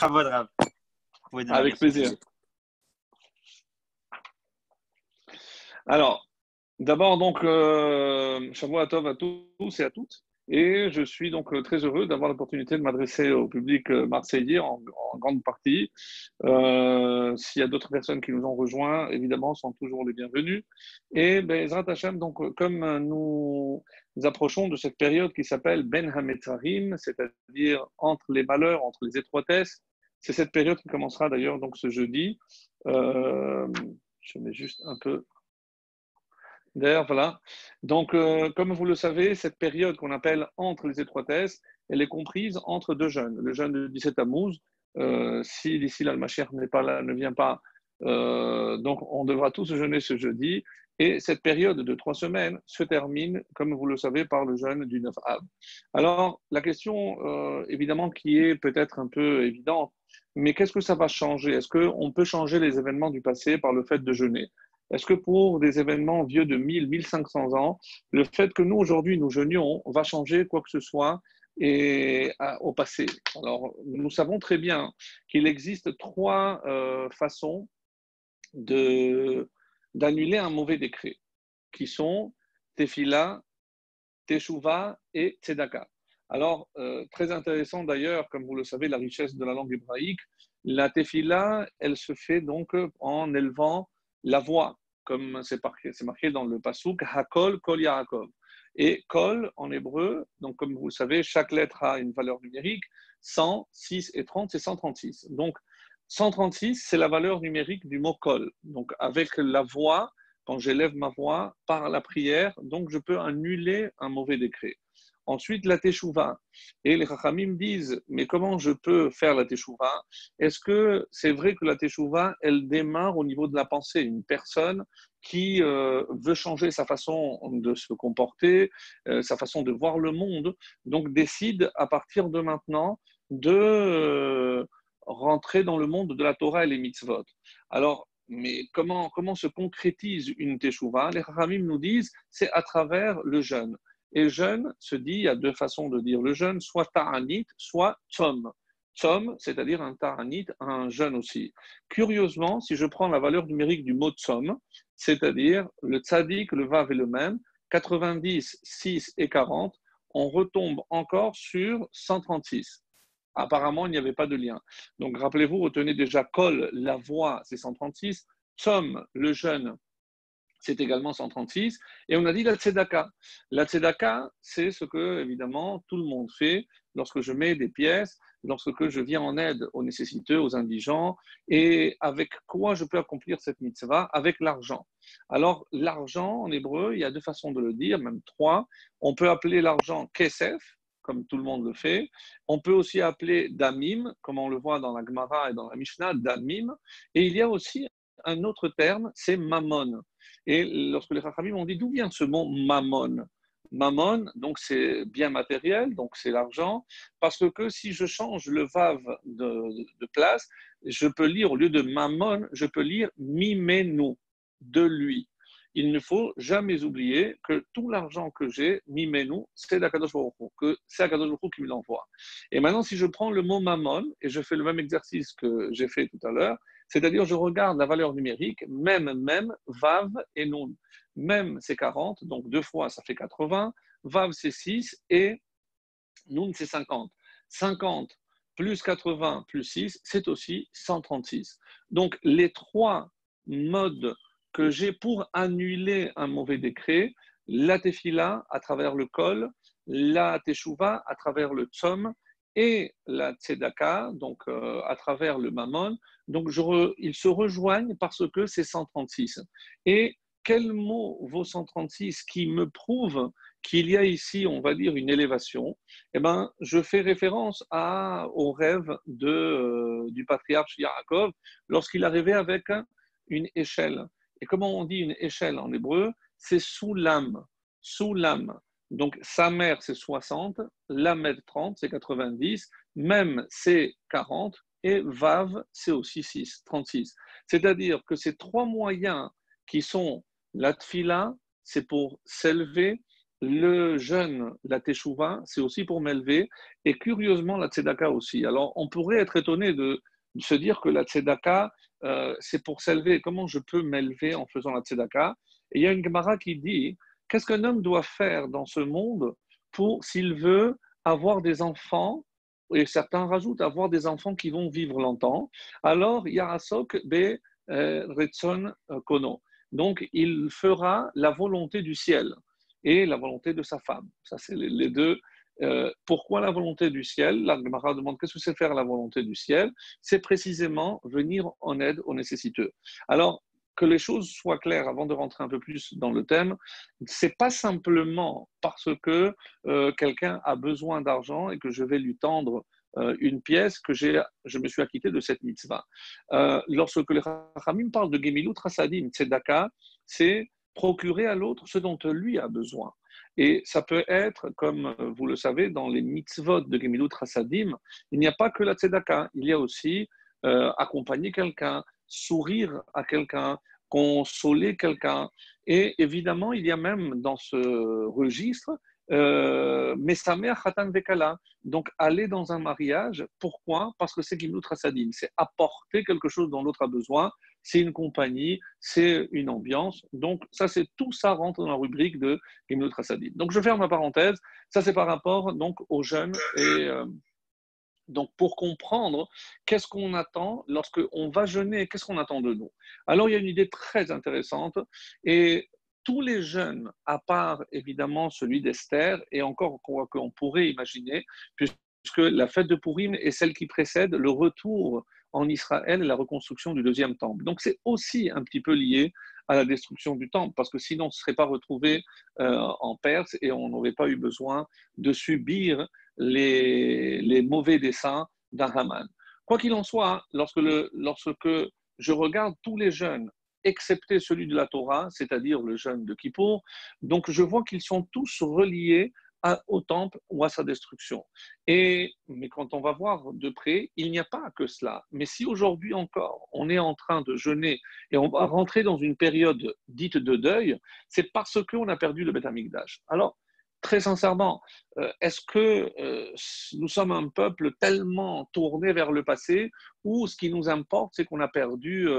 Kavod Rav. Vous pouvez démarrer. Avec plaisir. Alors, d'abord, donc, Shavua Tov à tous et à toutes. Et je suis donc très heureux d'avoir l'opportunité de m'adresser au public marseillais en grande partie. S'il y a d'autres personnes qui nous ont rejoints, évidemment, sont toujours les bienvenus. Et Bezrat Hashem, donc, comme nous approchons de cette période qui s'appelle Ben HaMetzarim, c'est-à-dire entre les malheurs, entre les étroitesses, c'est cette période qui commencera d'ailleurs donc ce jeudi. Je mets juste un peu. D'ailleurs, voilà. Donc, comme vous le savez, cette période qu'on appelle entre les étroitesses, elle est comprise entre deux jeûnes. Le jeûne de 17 Tammuz, si d'ici là le Mashiach n'est pas là, ne vient pas, donc on devra tous jeûner ce jeudi. Et cette période de 3 semaines se termine, comme vous le savez, par le jeûne du 9 Av. Alors, la question, évidemment, qui est peut-être un peu évidente, mais qu'est-ce que ça va changer? Est-ce qu'on peut changer les événements du passé par le fait de jeûner? Est-ce que pour des événements vieux de 1000, 1500 ans, le fait que nous, aujourd'hui, nous jeûnions, va changer quoi que ce soit au passé? Alors, nous savons très bien qu'il existe 3 façons d'annuler un mauvais décret, qui sont Tefila, Teshuvah et Tzedaka. Alors, très intéressant d'ailleurs, comme vous le savez, la richesse de la langue hébraïque, la Tefila, elle se fait donc en élevant la voix, comme c'est marqué dans le pasuk, Hakol Kol Yaakov. Et Kol, en hébreu, donc comme vous le savez, chaque lettre a une valeur numérique, 100, 6 et 30, c'est 136. Donc, 136, c'est la valeur numérique du mot Kol. Donc, avec la voix, quand j'élève ma voix par la prière, donc je peux annuler un mauvais décret. Ensuite, la teshuva. Et les Chachamim disent, mais comment je peux faire la teshuva? Est-ce que c'est vrai que la teshuva, elle démarre au niveau de la pensée? Une personne qui veut changer sa façon de se comporter, sa façon de voir le monde, donc décide à partir de maintenant de rentrer dans le monde de la Torah et les mitzvot. Alors, mais comment se concrétise une teshuva? Les Chachamim nous disent, c'est à travers le jeûne. Et jeûne se dit, il y a 2 façons de dire le jeûne, soit ta'anit, soit tzom. Tzom, c'est-à-dire un ta'anit, un jeûne aussi. Curieusement, si je prends la valeur numérique du mot tzom, c'est-à-dire le tzadik, le vav et le mem, 90, 6 et 40, on retombe encore sur 136. Apparemment, il n'y avait pas de lien. Donc, rappelez-vous, retenez déjà Kol, la voix, c'est 136. Tzom, le jeûne, c'est également 136. Et on a dit la tzedaka. La tzedaka, c'est ce que, évidemment, tout le monde fait lorsque je mets des pièces, lorsque je viens en aide aux nécessiteux, aux indigents. Et avec quoi je peux accomplir cette mitzvah? Avec l'argent. Alors, l'argent, en hébreu, il y a 2 façons de le dire, même 3. On peut appeler l'argent kesef, comme tout le monde le fait. On peut aussi appeler damim, comme on le voit dans la Gemara et dans la Mishnah, damim. Et il y a aussi un autre terme, c'est mammon. Et lorsque les Chachamim ont dit d'où vient ce mot mammon? Mammon, donc c'est bien matériel, donc c'est l'argent, parce que si je change le vav de place, je peux lire, au lieu de mammon, je peux lire mimenu, de lui. Il ne faut jamais oublier que tout l'argent que j'ai, mimenu, c'est d'Akadosh Baruch Hu, que c'est Akadosh Baruch Hu qui me l'envoie. Et maintenant, si je prends le mot mammon, et je fais le même exercice que j'ai fait tout à l'heure, c'est-à-dire, je regarde la valeur numérique, même, vav et nun. Même, c'est 40, donc 2 fois, ça fait 80. Vav, c'est 6 et nun, c'est 50. 50 plus 80 plus 6, c'est aussi 136. Donc, les 3 modes que j'ai pour annuler un mauvais décret, la tefila à travers le kol, la teshuva à travers le tzom et la tzedaka, donc à travers le mammon. Donc ils se rejoignent parce que c'est 136. Et quel mot vaut 136 qui me prouve qu'il y a ici, on va dire, une élévation? Eh bien, je fais référence au rêve du patriarche Yaakov lorsqu'il arrivait avec une échelle. Et comment on dit une échelle en hébreu? C'est soulam. Soulam. Donc, sa mère, c'est 60, lamed 30, c'est 90, même, c'est 40, et vav, c'est aussi 6, 36. C'est-à-dire que ces 3 moyens qui sont la tfila, c'est pour s'élever, le jeûne, la teshuva, c'est aussi pour m'élever, et curieusement, la tzedaka aussi. Alors, on pourrait être étonné de se dire que la tzedaka, c'est pour s'élever. Comment je peux m'élever en faisant la tzedaka? Et il y a une Gemara qui dit, qu'est-ce qu'un homme doit faire dans ce monde pour, s'il veut avoir des enfants, et certains rajoutent avoir des enfants qui vont vivre longtemps, alors, Yarasok be Retson Kono. Donc, il fera la volonté du ciel et la volonté de sa femme. Ça, c'est les deux. Pourquoi la volonté du ciel? La Gemara demande qu'est-ce que c'est faire la volonté du ciel? C'est précisément venir en aide aux nécessiteux. Alors, que les choses soient claires avant de rentrer un peu plus dans le thème, c'est pas simplement parce que quelqu'un a besoin d'argent et que je vais lui tendre une pièce que je me suis acquitté de cette mitzvah. Lorsque les Rachamim parlent de Gemilut Hasadim, Tzedaka, c'est procurer à l'autre ce dont lui a besoin. Et ça peut être, comme vous le savez, dans les mitzvot de Gemilut Hasadim, il n'y a pas que la tzedaka, il y a aussi accompagner quelqu'un, sourire à quelqu'un, consoler quelqu'un. Et évidemment, il y a même dans ce registre Mesamer Khatan Vekala. Donc, aller dans un mariage, pourquoi? Parce que c'est Gemilut Hasadim, c'est apporter quelque chose dont l'autre a besoin, c'est une compagnie, c'est une ambiance. Donc, ça, c'est tout ça rentre dans la rubrique de Gemilut Hasadim. Donc, je ferme ma parenthèse. Ça, c'est par rapport donc aux jeunes et donc pour comprendre qu'est-ce qu'on attend lorsque on va jeûner, qu'est-ce qu'on attend de nous. Alors, il y a une idée très intéressante et tous les jeûnes, à part évidemment celui d'Esther, et encore qu'on pourrait imaginer, puisque la fête de Pourim est celle qui précède le retour en Israël et la reconstruction du deuxième temple. Donc c'est aussi un petit peu lié à la destruction du temple, parce que sinon on ne se serait pas retrouvé en Perse et on n'aurait pas eu besoin de subir les mauvais desseins d'un Haman. Quoi qu'il en soit, lorsque je regarde tous les jeûnes, excepté celui de la Torah, c'est-à-dire le jeûne de Kippour, donc je vois qu'ils sont tous reliés au temple ou à sa destruction. Mais quand on va voir de près, il n'y a pas que cela. Mais si aujourd'hui encore, on est en train de jeûner et on va rentrer dans une période dite de deuil, c'est parce qu'on a perdu le Beth Amikdash. Alors, très sincèrement, est-ce que nous sommes un peuple tellement tourné vers le passé ou ce qui nous importe, c'est qu'on a perdu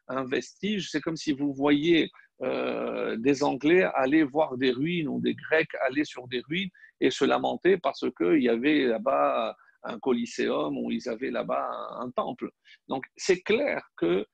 un vestige? C'est comme si vous voyez des Anglais aller voir des ruines ou des Grecs aller sur des ruines et se lamenter parce qu'il y avait là-bas un coliséum ou ils avaient là-bas un temple. Donc c'est clair que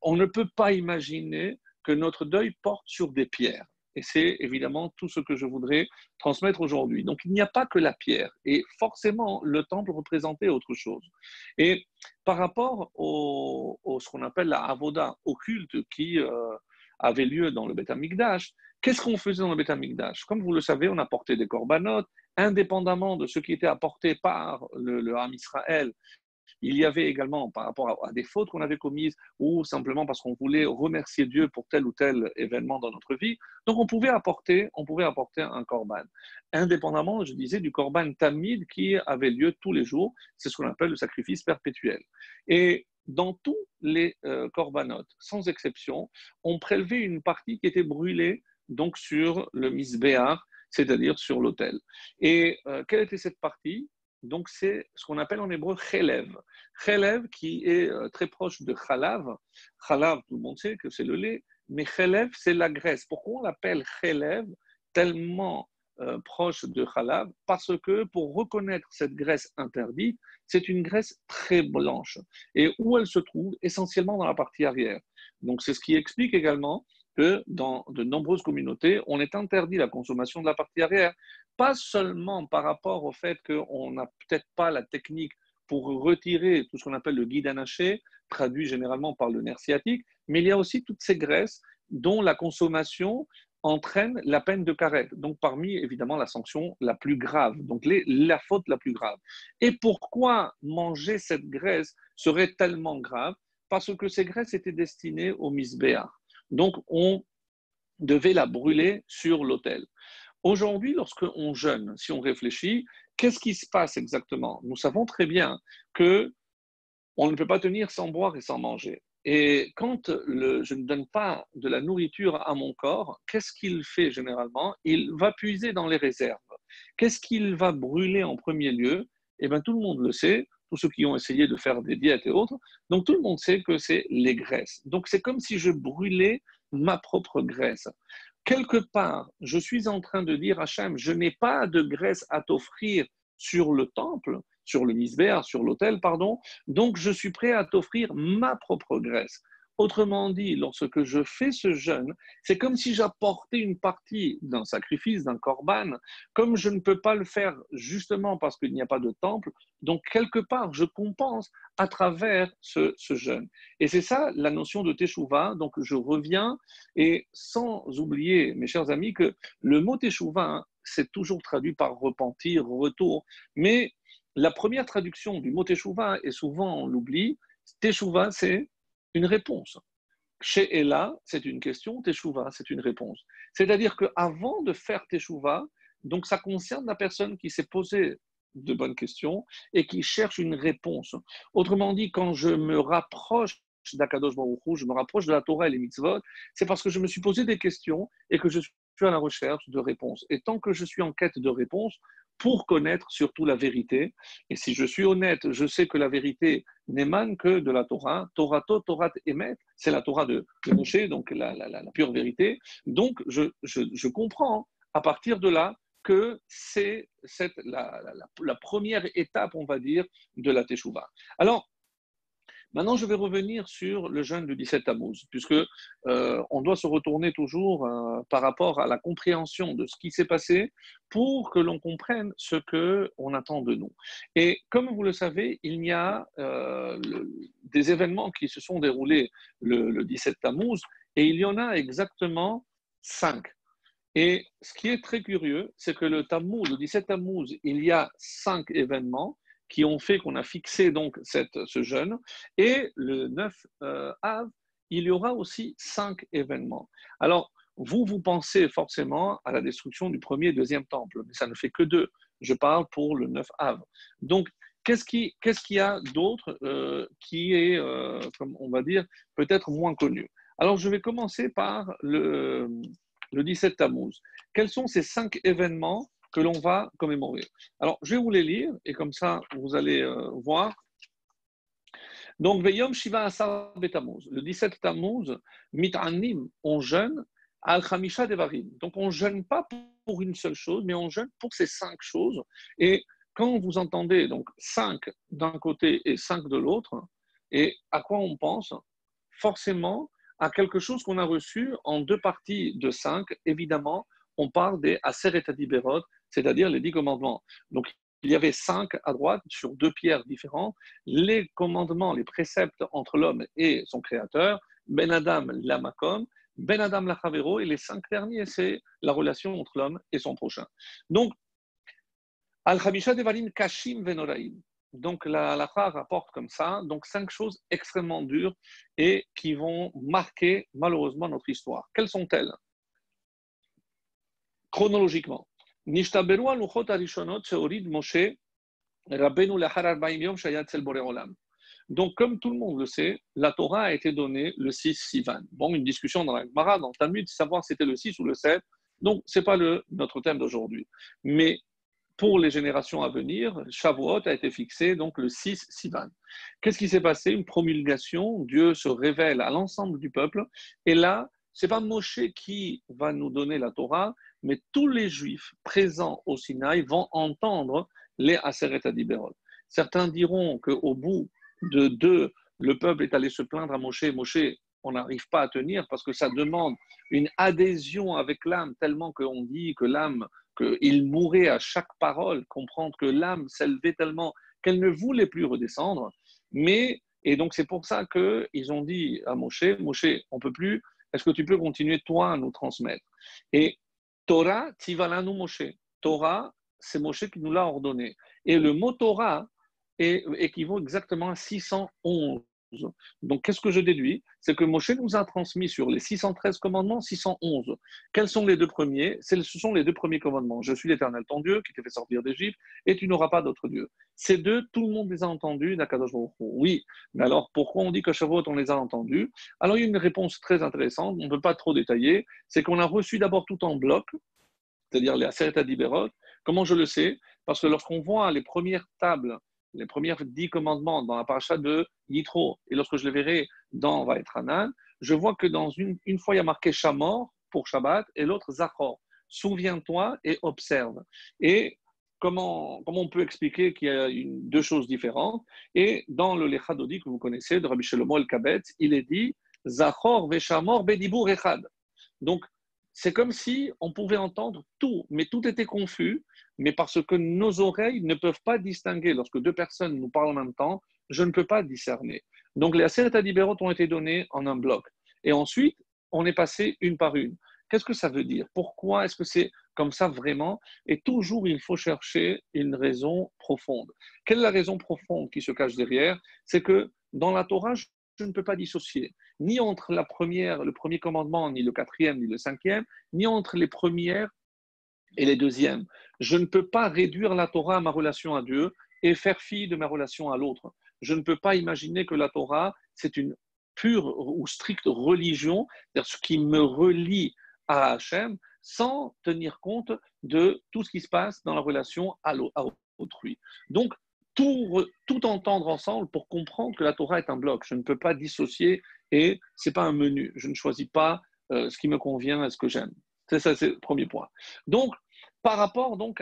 on ne peut pas imaginer que notre deuil porte sur des pierres. Et c'est évidemment tout ce que je voudrais transmettre aujourd'hui. Donc il n'y a pas que la pierre. Et forcément, le temple représentait autre chose. Et par rapport au ce qu'on appelle la avoda, au culte qui avait lieu dans le Beth Amikdash, qu'est-ce qu'on faisait dans le Beth Amikdash? Comme vous le savez, on apportait des corbanotes, indépendamment de ce qui était apporté par le Ham Israël. Il y avait également, par rapport à des fautes qu'on avait commises ou simplement parce qu'on voulait remercier Dieu pour tel ou tel événement dans notre vie, donc on pouvait apporter un korban. Indépendamment, je disais, du korban tamid qui avait lieu tous les jours, c'est ce qu'on appelle le sacrifice perpétuel. Et dans tous les corbanotes, sans exception, on prélevait une partie qui était brûlée donc sur le misbéach, c'est-à-dire sur l'autel. Et quelle était cette partie? Donc, c'est ce qu'on appelle en hébreu chelev. Chelev qui est très proche de chalav. Chalav, tout le monde sait que c'est le lait, mais chelev, c'est la graisse. Pourquoi on l'appelle chelev tellement proche de chalav? Parce que pour reconnaître cette graisse interdite, c'est une graisse très blanche. Et où elle se trouve? Essentiellement dans la partie arrière. Donc, c'est ce qui explique également que dans de nombreuses communautés, on est interdit la consommation de la partie arrière, pas seulement par rapport au fait qu'on n'a peut-être pas la technique pour retirer tout ce qu'on appelle le guide anaché, traduit généralement par le nerf sciatique, mais il y a aussi toutes ces graisses dont la consommation entraîne la peine de karet, donc parmi évidemment la sanction la plus grave, donc la faute la plus grave. Et pourquoi manger cette graisse serait tellement grave? Parce que ces graisses étaient destinées au misbéach. Donc, on devait la brûler sur l'autel. Aujourd'hui, lorsqu'on jeûne, si on réfléchit, qu'est-ce qui se passe exactement? Nous savons très bien que on ne peut pas tenir sans boire et sans manger. Et quand je ne donne pas de la nourriture à mon corps, qu'est-ce qu'il fait généralement? Il va puiser dans les réserves. Qu'est-ce qu'il va brûler en premier lieu? Eh bien, tout le monde le sait, tous ceux qui ont essayé de faire des diètes et autres. Donc, tout le monde sait que c'est les graisses. Donc, c'est comme si je brûlais ma propre graisse. Quelque part, je suis en train de dire à Hachem, je n'ai pas de graisse à t'offrir sur le temple, sur le misbéar, sur l'autel, pardon, donc je suis prêt à t'offrir ma propre graisse. Autrement dit, lorsque je fais ce jeûne, c'est comme si j'apportais une partie d'un sacrifice, d'un korban, comme je ne peux pas le faire justement parce qu'il n'y a pas de temple, donc quelque part, je compense à travers ce jeûne. Et c'est ça la notion de Teshuvah, donc je reviens, et sans oublier, mes chers amis, que le mot Teshuvah, hein, c'est toujours traduit par repentir, retour, mais la première traduction du mot Teshuvah, et souvent on l'oublie, Teshuvah, c'est une réponse. Chez Ella, c'est une question, Teshuvah, c'est une réponse. C'est-à-dire qu'avant de faire Teshuvah, donc ça concerne la personne qui s'est posée de bonnes questions et qui cherche une réponse. Autrement dit, quand je me rapproche d'Akadosh Baruch Hu, je me rapproche de la Torah et les mitzvot, c'est parce que je me suis posé des questions et que je suis à la recherche de réponses. Et tant que je suis en quête de réponses, pour connaître surtout la vérité, et si je suis honnête, je sais que la vérité n'émane que de la Torah. Torato, Torat Emet, c'est la Torah de Moshe, donc la pure vérité. Donc, je comprends à partir de là que c'est la première étape, on va dire, de la Teshuvah. Alors, maintenant, je vais revenir sur le jeûne du 17 Tammuz, puisque on doit se retourner toujours par rapport à la compréhension de ce qui s'est passé pour que l'on comprenne ce qu'on attend de nous. Et comme vous le savez, il y a des événements qui se sont déroulés le 17 Tammuz, et il y en a exactement 5. Et ce qui est très curieux, c'est que le 17 Tammuz, il y a 5 événements qui ont fait qu'on a fixé donc ce jeûne. Et le 9 Av, il y aura aussi 5 événements. Alors, vous pensez forcément à la destruction du premier et deuxième temple, mais ça ne fait que 2. Je parle pour le 9 Av. Donc, qu'est-ce qu'il y a d'autre qui est, comme on va dire, peut-être moins connu? Alors, je vais commencer par le 17 Tammuz. Quels sont ces 5 événements que l'on va commémorer? Alors, je vais vous les lire et comme ça, vous allez voir. Donc, Veyom Shiva Asar Betammuz. Le 17 Tammuz, Mit'anim, on jeûne, Al-Khamisha Devarim. Donc, on ne jeûne pas pour une seule chose, mais on jeûne pour ces 5 choses. Et quand vous entendez donc 5 d'un côté et 5 de l'autre, et à quoi on pense? Forcément, à quelque chose qu'on a reçu en 2 parties de 5. Évidemment, on parle des Aseret Adiberot, c'est-à-dire les 10 commandements. Donc, il y avait 5 à droite sur 2 pierres différentes. Les commandements, les préceptes entre l'homme et son créateur, Ben Adam Lamakom, Ben Adam Lachavero, et les 5 derniers, c'est la relation entre l'homme et son prochain. Donc, Al-Khamisha Devarim Kashim Venoraim. Donc la halakha rapporte comme ça, donc 5 choses extrêmement dures et qui vont marquer malheureusement notre histoire. Quelles sont-elles? Chronologiquement. Nishtaberu aluchot arishonot sheorid Moshe Rabbeinu lachar 40 yom shayat zel borei olam. Donc, comme tout le monde le sait, la Torah a été donnée le 6 Sivan. Bon, une discussion dans la Gemara, dans le Talmud, savoir si c'était le 6 ou le 7. Donc, ce n'est pas notre thème d'aujourd'hui. Mais pour les générations à venir, Shavuot a été fixé donc le 6 Sivan. Qu'est-ce qui s'est passé? Une promulgation, Dieu se révèle à l'ensemble du peuple, et là, ce n'est pas Moshe qui va nous donner la Torah, mais tous les Juifs présents au Sinaï vont entendre les Aseret Adiberot. Certains diront qu'au bout de 2, le peuple est allé se plaindre à Moshe. Moshe, on n'arrive pas à tenir parce que ça demande une adhésion avec l'âme, tellement qu'on dit que l'âme, qu'il mourait à chaque parole, comprendre que l'âme s'élevait tellement qu'elle ne voulait plus redescendre. Et donc c'est pour ça qu'ils ont dit à Moshe, Moshe, on ne peut plus, est-ce que tu peux continuer toi à nous transmettre? Et Torah, Tivalanu Moshe. Torah, c'est Moshe qui nous l'a ordonné. Et le mot Torah équivaut exactement à 611. Donc, qu'est-ce que je déduis? C'est que Moshe nous a transmis sur les 613 commandements, 611. Quels sont les deux premiers? Ce sont les deux premiers commandements. Je suis l'Éternel, ton Dieu, qui t'a fait sortir d'Égypte, et tu n'auras pas d'autre Dieu. Ces deux, tout le monde les a entendus, d'Akadosh Baruch Hu. Oui, mais alors pourquoi on dit que Shavuot, on les a entendus? Alors, il y a une réponse très intéressante, on ne peut pas trop détailler, c'est qu'on a reçu d'abord tout en bloc, c'est-à-dire les Aseret Adiberot. Comment je le sais? Parce que lorsqu'on voit les premières tables, les premiers 10 commandements dans la paracha de Yitro, et lorsque je les verrai dans Vaetranan, je vois que dans une fois, il y a marqué Shamor pour Shabbat, et l'autre Zachor. Souviens-toi et observe. Et comment on peut expliquer qu'il y a deux choses différentes? Et dans le Lechadodi que vous connaissez, de Rabbi Shlomo el-Kabetz, il est dit Zachor veshamor bedibur echad. Donc, c'est comme si on pouvait entendre tout, mais tout était confus, mais parce que nos oreilles ne peuvent pas distinguer. Lorsque deux personnes nous parlent en même temps, je ne peux pas discerner. Donc les Aseret Adiberot ont été donnés en un bloc. Et ensuite, on est passé une par une. Qu'est-ce que ça veut dire? Pourquoi est-ce que c'est comme ça vraiment? Et toujours, il faut chercher une raison profonde. Quelle est la raison profonde qui se cache derrière? C'est que dans la Torah, je ne peux pas dissocier ni entre le premier commandement, ni le quatrième, ni le cinquième, ni entre les premières et les deuxièmes. Je ne peux pas réduire la Torah à ma relation à Dieu et faire fi de ma relation à l'autre. Je ne peux pas imaginer que la Torah, c'est une pure ou stricte religion, c'est-à-dire ce qui me relie à Hachem, sans tenir compte de tout ce qui se passe dans la relation à autrui. Donc, tout entendre ensemble pour comprendre que la Torah est un bloc. Je ne peux pas dissocier et ce n'est pas un menu. Je ne choisis pas ce qui me convient et ce que j'aime. C'est ça, c'est le premier point. Donc, par rapport donc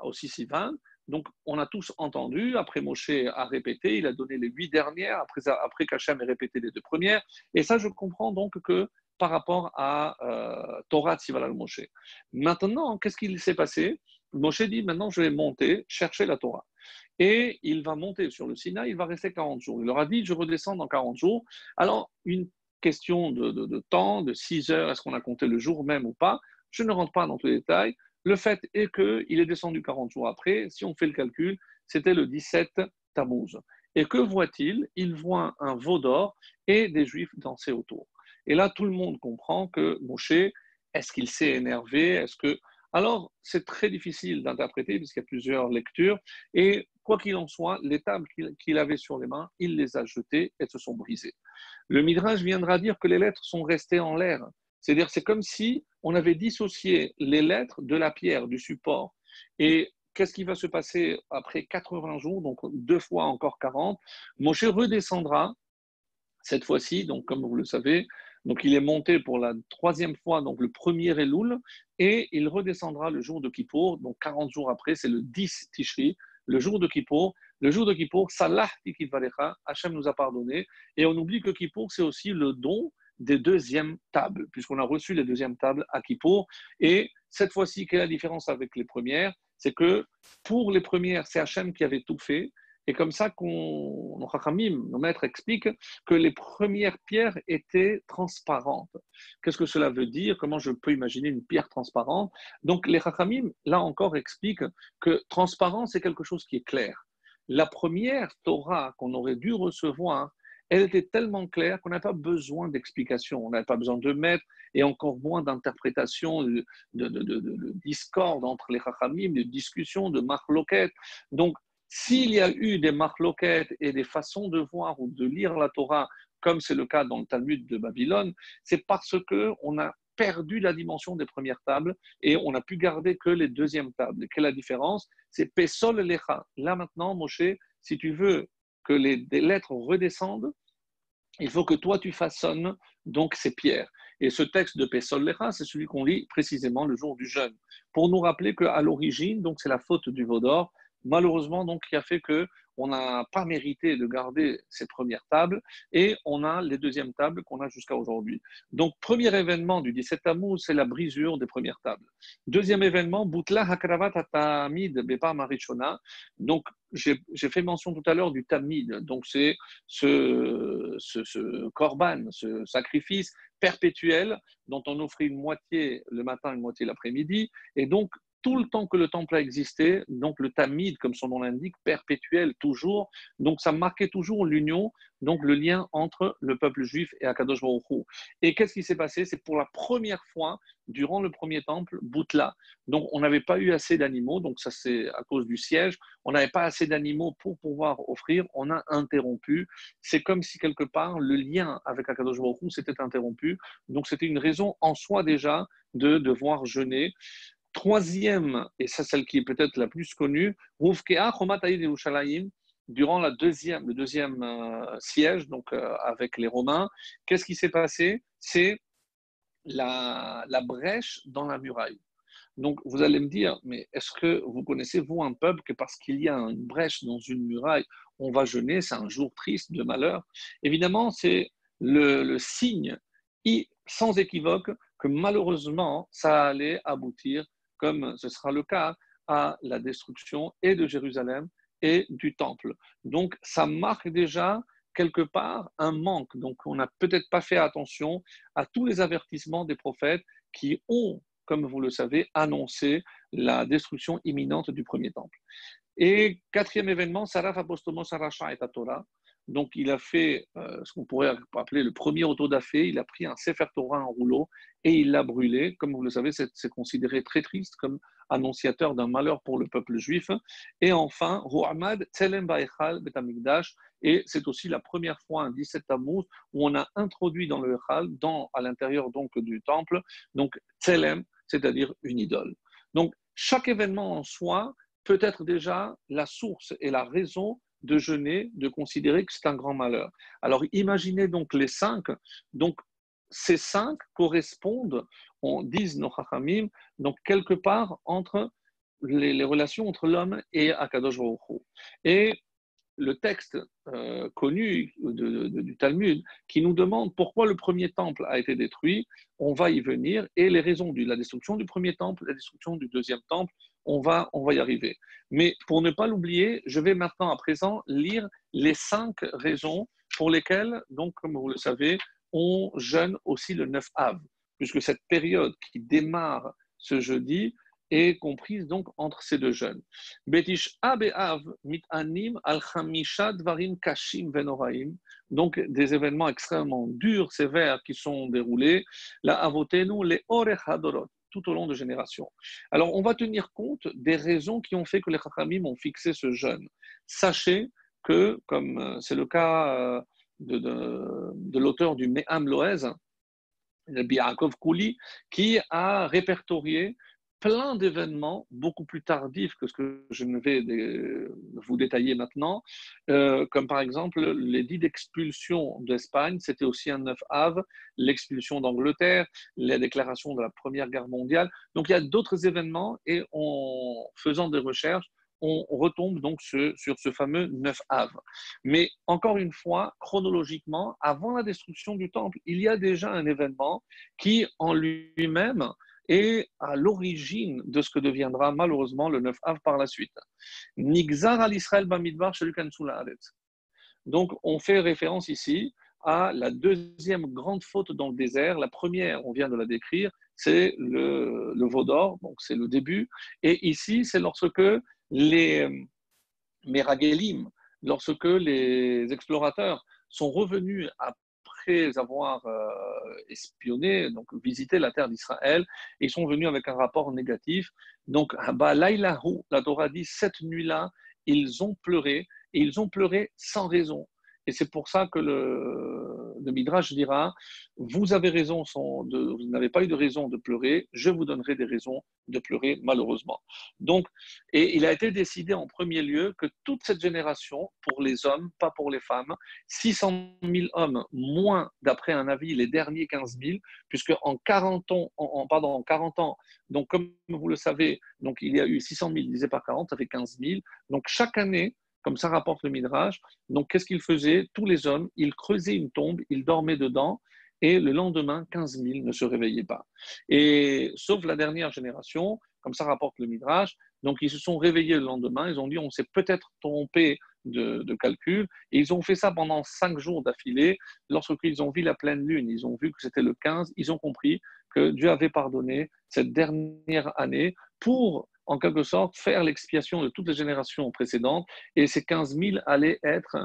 au Sissivan, donc on a tous entendu, après Moshe a répété, il a donné les 8 dernières, après qu'Hachem ait répété les 2 premières, et ça je comprends donc que par rapport à Torah Tzivalal Moshe. Maintenant, qu'est-ce qu'il s'est passé? Moshe dit, maintenant je vais monter, chercher la Torah. Et il va monter sur le Sinaï, il va rester 40 jours. Il leur a dit, je redescends dans 40 jours. Alors, une question de temps, de 6 heures, est-ce qu'on a compté le jour même ou pas? Je ne rentre pas dans tous les détails. Le fait est qu'il est descendu 40 jours après. Si on fait le calcul, c'était le 17 Tammuz. Et que voit-il? Il voit un veau d'or et des Juifs danser autour. Et là, tout le monde comprend que Moshe, est-ce qu'il s'est énervé? Alors, c'est très difficile d'interpréter puisqu'il y a plusieurs lectures. Et quoi qu'il en soit, les tables qu'il avait sur les mains, il les a jetées et se sont brisées. Le Midrash viendra dire que les lettres sont restées en l'air. C'est-à-dire, c'est comme si on avait dissocié les lettres de la pierre, du support. Et qu'est-ce qui va se passer après 80 jours, donc 2 fois encore 40? Moshe redescendra cette fois-ci, donc comme vous le savez, donc il est monté pour la 3e fois, donc le premier Elul, et il redescendra le jour de Kippour, donc 40 jours après, c'est le 10 Tishri, le jour de Kippour. Le jour de Kippour, Salah Tikit Valecha, Hachem nous a pardonné, et on oublie que Kippour, c'est aussi le don des 2e tables, puisqu'on a reçu les 2e tables à Kippour, et cette fois-ci, quelle est la différence avec les premières? C'est que pour les premières, c'est Hachem qui avait tout fait, et comme ça, nos Chachamim, nos maîtres expliquent que les premières pierres étaient transparentes. Qu'est-ce que cela veut dire? Comment je peux imaginer une pierre transparente? Donc les Chachamim, là encore, expliquent que transparent, c'est quelque chose qui est clair. La première Torah qu'on aurait dû recevoir, elle était tellement claire qu'on n'a pas besoin d'explication, on n'a pas besoin de maître et encore moins d'interprétation, de discorde entre les Chachamim, de discussions, de marloquettes. Donc, s'il y a eu des marloquettes et des façons de voir ou de lire la Torah, comme c'est le cas dans le Talmud de Babylone, c'est parce qu'on a perdu la dimension des premières tables et on n'a pu garder que les 2e tables. Quelle est la différence? C'est Pesol Lecha. Là maintenant, Moshe, si tu veux que des lettres redescendent, il faut que toi tu façonnes donc ces pierres. Et ce texte de Pesol Lecha, c'est celui qu'on lit précisément le jour du jeûne, pour nous rappeler qu'à l'origine, donc c'est la faute du veau d'or, malheureusement, donc, qui a fait qu'on n'a pas mérité de garder ces premières tables et on a les 2e tables qu'on a jusqu'à aujourd'hui. Donc, premier événement du 17 Tammuz, c'est la brisure des premières tables. 2e événement, Boutla Hakravat Tamid Bepa Marichona. Donc, j'ai fait mention tout à l'heure du Tamid. Donc, c'est ce korban, ce sacrifice perpétuel dont on offrit une moitié le matin, une moitié l'après-midi. Et donc, tout le temps que le temple a existé, donc le tamid, comme son nom l'indique, perpétuel, toujours, donc ça marquait toujours l'union, donc le lien entre le peuple juif et Akadosh Baruch Hu. Et qu'est-ce qui s'est passé? C'est pour la première fois, durant le premier temple, Boutla, donc on n'avait pas eu assez d'animaux, donc ça c'est à cause du siège, on n'avait pas assez d'animaux pour pouvoir offrir, on a interrompu, c'est comme si quelque part le lien avec Akadosh Baruch Hu s'était interrompu, donc c'était une raison en soi déjà de devoir jeûner. Troisième, et c'est celle qui est peut-être la plus connue, Ruvkea Chomat Haïr Yerushalayim, durant le deuxième siège, donc avec les Romains, qu'est-ce qui s'est passé? C'est la brèche dans la muraille. Donc, vous allez me dire, mais est-ce que vous connaissez, vous, un peuple que parce qu'il y a une brèche dans une muraille, on va jeûner, c'est un jour triste de malheur? Évidemment, c'est le signe sans équivoque que malheureusement, ça allait aboutir, comme ce sera le cas, à la destruction et de Jérusalem et du temple. Donc, ça marque déjà quelque part un manque. Donc, on n'a peut-être pas fait attention à tous les avertissements des prophètes qui ont, comme vous le savez, annoncé la destruction imminente du premier temple. Et quatrième événement, Saraf Apostomos Sarasha et Torah. Donc, il a fait ce qu'on pourrait appeler le premier autodafé. Il a pris un Sefer Torah en rouleau et il l'a brûlé. Comme vous le savez, c'est considéré très triste comme annonciateur d'un malheur pour le peuple juif. Et enfin, Ru'amad Tselem Ba'echal Betamikdash. Et c'est aussi la première fois, un 17 Tammuz, où on a introduit dans le Echal, à l'intérieur donc du temple, donc Tselem, c'est-à-dire une idole. Donc, chaque événement en soi peut être déjà la source et la raison de jeûner, de considérer que c'est un grand malheur. Alors imaginez donc les cinq. Donc ces cinq correspondent, on dit nos chachamim, donc quelque part entre les relations entre l'homme et Akadosh Baruch Hu. Et le texte connu du Talmud qui nous demande pourquoi le premier temple a été détruit, on va y venir, et les raisons de la destruction du premier temple, la destruction du deuxième temple, on va y arriver. Mais pour ne pas l'oublier, je vais maintenant à présent lire les 5 raisons pour lesquelles, donc comme vous le savez, on jeûne aussi le 9 Av, puisque cette période qui démarre ce jeudi est comprise donc entre ces deux jeûnes. Betish'a B'Av mitanim al chamisha dvarim kashim venoraim, donc des événements extrêmement durs, sévères qui sont déroulés, la avotenu le orech hadorot, tout au long de générations. Alors, on va tenir compte des raisons qui ont fait que les Chachamim ont fixé ce jeûne. Sachez que, comme c'est le cas de l'auteur du Me'am Loez, le Yaakov Kouli, qui a répertorié plein d'événements beaucoup plus tardifs que ce que je ne vais vous détailler maintenant, comme par exemple l'édit d'expulsion d'Espagne, c'était aussi un 9 Av, l'expulsion d'Angleterre, les déclarations de la Première Guerre mondiale. Donc il y a d'autres événements et en faisant des recherches, on retombe donc sur ce fameux 9 Av. Mais encore une fois, chronologiquement, avant la destruction du temple, il y a déjà un événement qui en lui-même est à l'origine de ce que deviendra malheureusement le 9 Av par la suite. Nigzar al Israël bamidbar shelukan sulaharetz. Donc on fait référence ici à la deuxième grande faute dans le désert. La première, on vient de la décrire, c'est le veau d'or, donc c'est le début. Et ici, c'est lorsque les Meragelim, lorsque les explorateurs sont revenus après avoir espionné, donc visité la terre d'Israël, et ils sont venus avec un rapport négatif. Donc, la Torah dit, cette nuit-là, ils ont pleuré, et ils ont pleuré sans raison. Et c'est pour ça que le Midrash dira, vous avez raison, vous n'avez pas eu de raison de pleurer, je vous donnerai des raisons de pleurer, malheureusement. Donc, et il a été décidé en premier lieu que toute cette génération, pour les hommes, pas pour les femmes, 600 000 hommes, moins d'après un avis, les derniers 15 000, puisque en 40 ans, en 40 ans, donc comme vous le savez, donc il y a eu 600 000 divisé par 40, ça fait 15 000. Donc chaque année, comme ça rapporte le Midrash, donc qu'est-ce qu'ils faisaient? Tous les hommes, ils creusaient une tombe, ils dormaient dedans, et le lendemain, 15 000 ne se réveillaient pas. Et sauf la dernière génération, comme ça rapporte le Midrash, donc ils se sont réveillés le lendemain, ils ont dit on s'est peut-être trompé de calcul, et ils ont fait ça pendant 5 jours d'affilée. Lorsqu'ils ont vu la pleine lune, ils ont vu que c'était le 15, ils ont compris que Dieu avait pardonné cette dernière année pour en quelque sorte, faire l'expiation de toutes les générations précédentes. Et ces 15 000 allaient être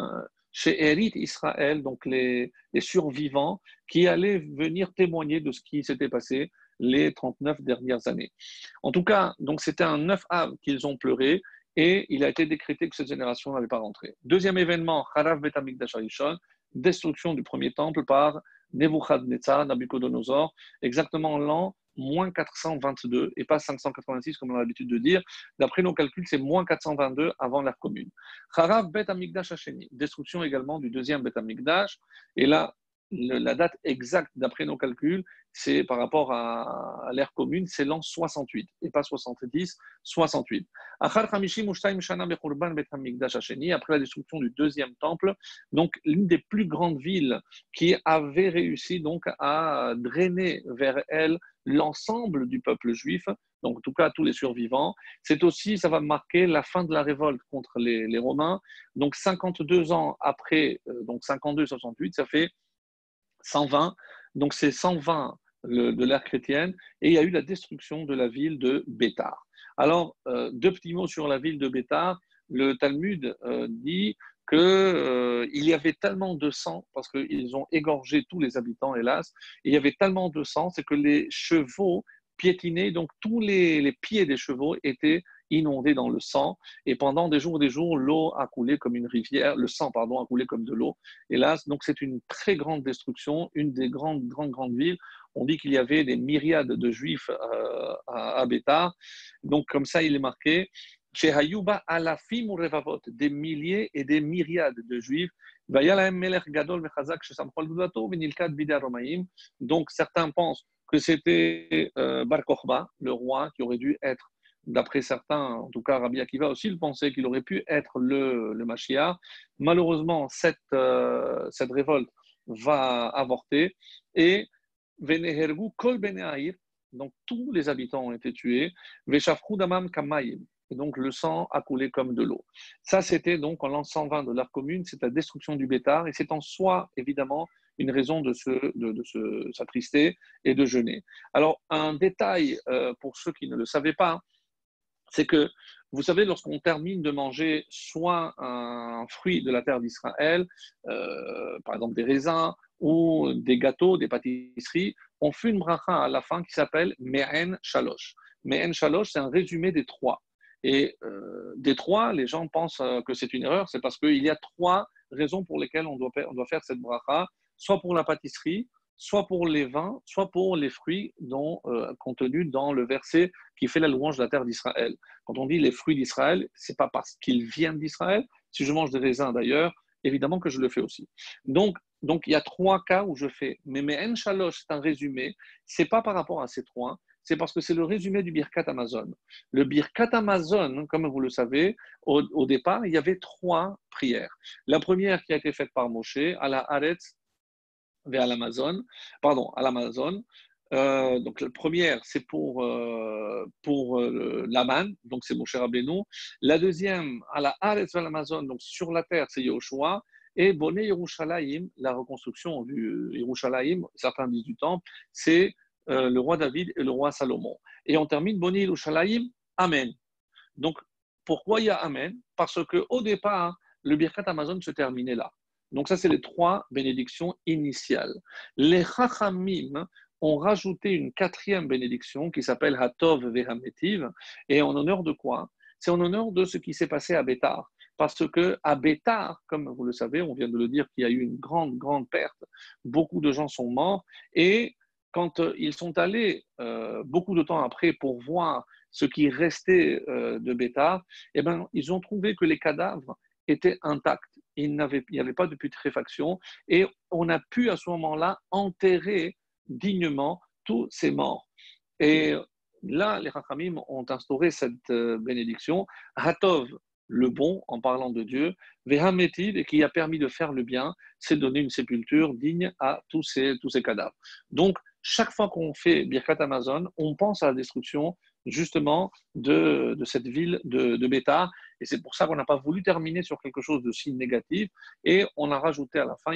chez Hérite Israël, donc les survivants, qui allaient venir témoigner de ce qui s'était passé les 39 dernières années. En tout cas, donc c'était un 9 Av qu'ils ont pleuré, et il a été décrété que cette génération n'allait pas rentrer. Deuxième événement, Kharav Bet Hamikdash Harishon, destruction du premier temple par Nebuchadnezzar, Nabucodonosor, exactement en l'an moins 422 et pas 586 comme on a l'habitude de dire. D'après nos calculs, c'est moins 422 avant l'ère commune. Kharav Bet Hamikdash Hasheni, destruction également du deuxième Bet Hamikdash. Et là, la date exacte d'après nos calculs, c'est par rapport à l'ère commune, c'est l'an 68 et pas 70, 68. Après la destruction du deuxième temple, donc l'une des plus grandes villes qui avait réussi donc à drainer vers elle l'ensemble du peuple juif, donc en tout cas tous les survivants. C'est aussi, ça va marquer la fin de la révolte contre les Romains. Donc 52 ans après, donc 52-68, ça fait 120. Donc c'est 120 de l'ère chrétienne, et il y a eu la destruction de la ville de Bétar. Alors, deux petits mots sur la ville de Bétar. Le Talmud dit qu'il y avait tellement de sang, parce qu'ils ont égorgé tous les habitants, hélas, et il y avait tellement de sang, c'est que les chevaux piétinaient, donc tous les pieds des chevaux étaient inondés dans le sang, et pendant des jours, l'eau a coulé comme une rivière, le sang, pardon, a coulé comme de l'eau, hélas. Donc c'est une très grande destruction, une des grandes villes. On dit qu'il y avait des myriades de juifs à Bétar, donc comme ça il est marqué. Chez Hayuba, alafim ou revavot, des milliers et des myriades de juifs. Donc certains pensent que c'était Bar Kokhba, le roi, qui aurait dû être, d'après certains, en tout cas Rabbi Akiva aussi le pensait, qu'il aurait pu être le Mashiach. Malheureusement, cette révolte va avorter, et Venehergu kol Beneaïr, donc tous les habitants ont été tués, Veshafru damam kamayim, et donc le sang a coulé comme de l'eau. Ça, c'était donc en l'an 120 de l'ère commune, c'est la destruction du Bétar, et c'est en soi, évidemment, une raison de s'attrister et de jeûner. Alors, un détail pour ceux qui ne le savaient pas, c'est que, vous savez, lorsqu'on termine de manger soit un fruit de la terre d'Israël, par exemple des raisins, ou des gâteaux, des pâtisseries, on fait une bracha à la fin qui s'appelle Me'en Shalosh. Me'en Shalosh, c'est un résumé des trois. Et des trois, les gens pensent que c'est une erreur, c'est parce qu'il y a trois raisons pour lesquelles on doit faire cette bracha, soit pour la pâtisserie, soit pour les vins, soit pour les fruits contenus dans le verset qui fait la louange de la terre d'Israël. Quand on dit les fruits d'Israël, ce n'est pas parce qu'ils viennent d'Israël. Si je mange des raisins d'ailleurs, évidemment que je le fais aussi. Donc il y a trois cas où je fais. Mais En Shalosh, c'est un résumé. Ce n'est pas par rapport à ces trois, c'est parce que c'est le résumé du Birkat Amazon. Le Birkat Amazon, comme vous le savez, au départ, il y avait trois prières. La première qui a été faite par Moshe, à la Haaretz, vers l'Amazon, à l'Amazon. Donc la première, c'est pour Laman, donc c'est Moshe Rabbeinu. La deuxième, à la Haaretz vers l'Amazon, donc sur la terre, c'est Yehoshua. Et Boné Yerushalayim, la reconstruction du Yerushalayim, certains disent du temple, c'est le roi David et le roi Salomon. Et on termine Boné Yerushalayim, Amen. Donc pourquoi il y a Amen? Parce qu'au départ, le Birkat Amazon se terminait là. Donc ça, c'est les trois bénédictions initiales. Les Chachamim ont rajouté une quatrième bénédiction qui s'appelle Hatov Vehametiv. Et en honneur de quoi? C'est en honneur de ce qui s'est passé à Bétar. Parce qu'à Bétar, comme vous le savez, on vient de le dire qu'il y a eu une grande perte. Beaucoup de gens sont morts. Et quand ils sont allés, beaucoup de temps après, pour voir ce qui restait de Bétar, eh ben, ils ont trouvé que les cadavres étaient intacts. Il n'y avait pas de putréfaction, et on a pu à ce moment-là enterrer dignement tous ces morts. Et là, les Chachamim ont instauré cette bénédiction, Hatov, le bon, en parlant de Dieu, Vehametiv, et qui a permis de faire le bien, c'est donner une sépulture digne à tous ces cadavres. Donc, chaque fois qu'on fait Birkat Amazon, on pense à la destruction justement de cette ville de Bétar. Et c'est pour ça qu'on n'a pas voulu terminer sur quelque chose de si négatif. Et on a rajouté à la fin,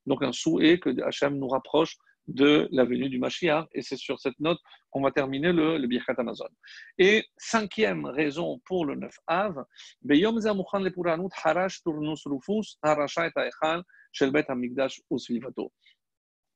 donc un souhait que Hachem nous rapproche de la venue du Mashiach. Et c'est sur cette note qu'on va terminer le Birkat Hamazon. Et cinquième raison pour le 9 Av, Beyom Ze Mukhan Lepuranut Harash Turnus Rufus Harasha et Haechal Shel Bet Hamikdash Usvivato.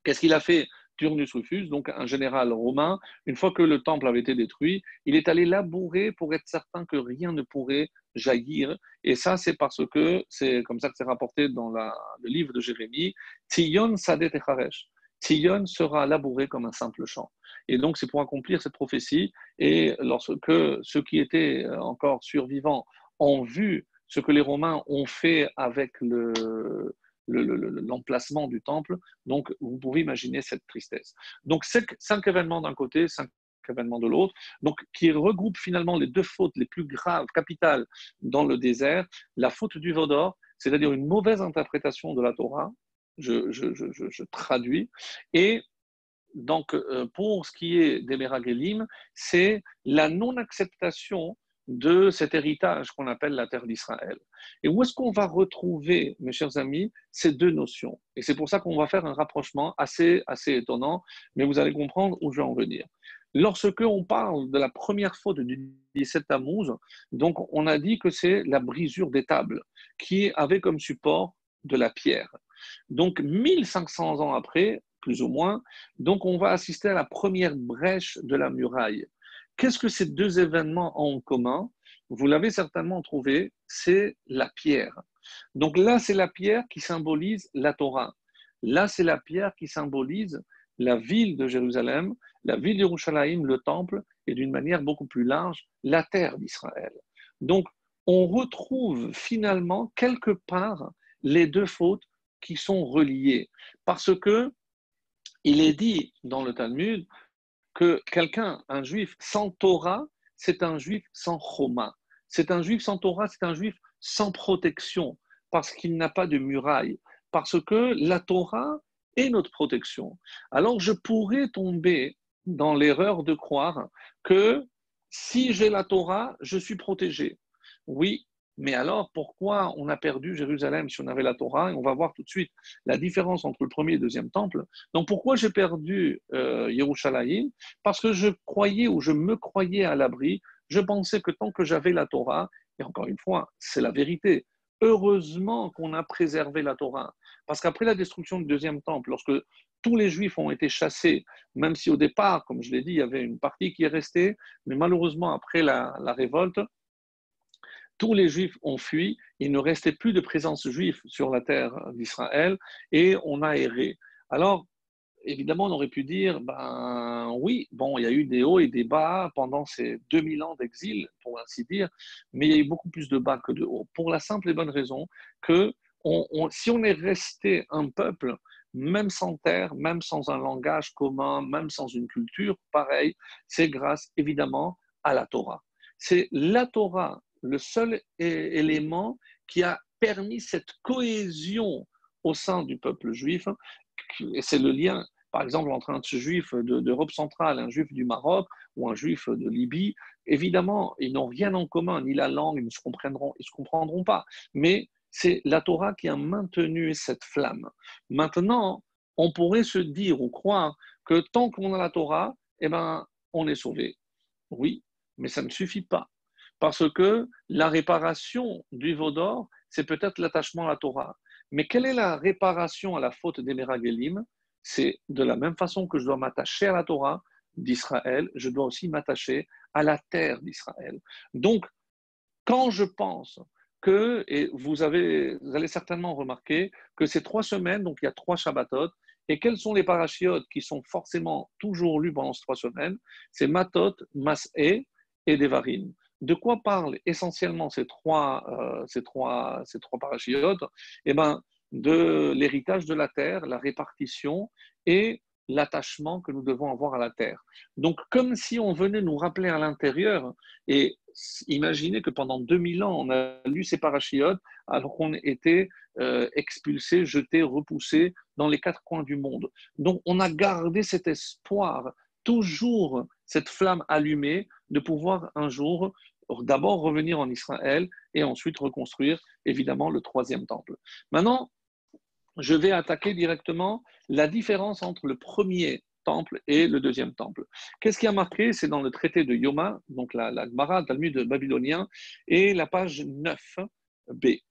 Qu'est-ce qu'il a fait Turnus Rufus, donc un général romain, une fois que le temple avait été détruit, il est allé labourer pour être certain que rien ne pourrait jaillir. Et ça, c'est parce que, c'est comme ça que c'est rapporté dans le livre de Jérémie, Tzion Sadet Echaresh. Tzion sera labouré comme un simple champ. Et donc, c'est pour accomplir cette prophétie. Et lorsque ceux qui étaient encore survivants ont vu ce que les Romains ont fait avec l'emplacement du temple, donc vous pouvez imaginer cette tristesse. Donc, cinq événements d'un côté, 5 événements de l'autre, donc qui regroupent finalement les deux fautes les plus graves, capitales dans le désert, la faute du veau d'or, c'est-à-dire une mauvaise interprétation de la Torah, je traduis, et donc pour ce qui est des Meragelim, c'est la non-acceptation de cet héritage qu'on appelle la terre d'Israël. Et où est-ce qu'on va retrouver, mes chers amis, ces deux notions? Et c'est pour ça qu'on va faire un rapprochement assez étonnant, mais vous allez comprendre où je vais en venir. Lorsque on parle de la première faute du 17 Tammuz, donc on a dit que c'est la brisure des tables qui avait comme support de la pierre. Donc 1500 ans après, plus ou moins, donc on va assister à la première brèche de la muraille. Qu'est-ce que ces deux événements ont en commun? Vous l'avez certainement trouvé, c'est la pierre. Donc là, c'est la pierre qui symbolise la Torah. Là, c'est la pierre qui symbolise la ville de Jérusalem, la ville de Yerushalayim, le temple, et d'une manière beaucoup plus large, la terre d'Israël. Donc, on retrouve finalement quelque part les deux fautes qui sont reliées. Parce que il est dit dans le Talmud que quelqu'un, un juif sans Torah, c'est un juif sans choma. C'est un juif sans Torah, c'est un juif sans protection, parce qu'il n'a pas de muraille, parce que la Torah est notre protection. Alors je pourrais tomber dans l'erreur de croire que si j'ai la Torah, je suis protégé. Oui, mais alors pourquoi on a perdu Jérusalem si on avait la Torah? Et on va voir tout de suite la différence entre le premier et le deuxième temple. Donc pourquoi j'ai perdu Yerushalayim? Parce que je croyais ou je me croyais à l'abri. Je pensais que tant que j'avais la Torah, et encore une fois, c'est la vérité, heureusement qu'on a préservé la Torah. Parce qu'après la destruction du deuxième temple, lorsque tous les Juifs ont été chassés, même si au départ, comme je l'ai dit, il y avait une partie qui est restée, mais malheureusement, après la révolte, tous les Juifs ont fui, il ne restait plus de présence juive sur la terre d'Israël et on a erré. Alors, évidemment, on aurait pu dire, ben oui, bon, il y a eu des hauts et des bas pendant ces 2000 ans d'exil, pour ainsi dire, mais il y a eu beaucoup plus de bas que de hauts, pour la simple et bonne raison que si on est resté un peuple, même sans terre, même sans un langage commun, même sans une culture, pareil, c'est grâce évidemment à la Torah. C'est la Torah, le seul élément qui a permis cette cohésion au sein du peuple juif, et c'est le lien par exemple, entre un juif d'Europe centrale, un juif du Maroc ou un juif de Libye, évidemment, ils n'ont rien en commun, ni la langue, ils ne se comprendront pas. Mais c'est la Torah qui a maintenu cette flamme. Maintenant, on pourrait se dire ou croire que tant qu'on a la Torah, eh ben, on est sauvé. Oui, mais ça ne suffit pas. Parce que la réparation du veau d'or, c'est peut-être l'attachement à la Torah. Mais quelle est la réparation à la faute des Meragelim? C'est de la même façon que je dois m'attacher à la Torah d'Israël, je dois aussi m'attacher à la terre d'Israël. Donc, quand je pense que, et vous allez certainement remarquer que ces 3 semaines, donc il y a 3 Shabbatot, et quels sont les parachiotes qui sont forcément toujours lus pendant ces 3 semaines? C'est Matot, Mas'é et Devarim. De quoi parlent essentiellement ces trois parachiotes? Eh bien, de l'héritage de la terre, la répartition et l'attachement que nous devons avoir à la terre. Donc, comme si on venait nous rappeler à l'intérieur, et imaginez que pendant 2000 ans, on a lu ces parachiotes alors qu'on était expulsés, jetés, repoussés dans les 4 coins du monde. Donc, on a gardé cet espoir, toujours cette flamme allumée de pouvoir un jour d'abord revenir en Israël et ensuite reconstruire évidemment le 3e temple. Maintenant, je vais attaquer directement la différence entre le premier temple et le deuxième temple. Qu'est-ce qui a marqué? C'est dans le traité de Yoma, donc la Gemara, le Talmud babylonien, et la page 9b.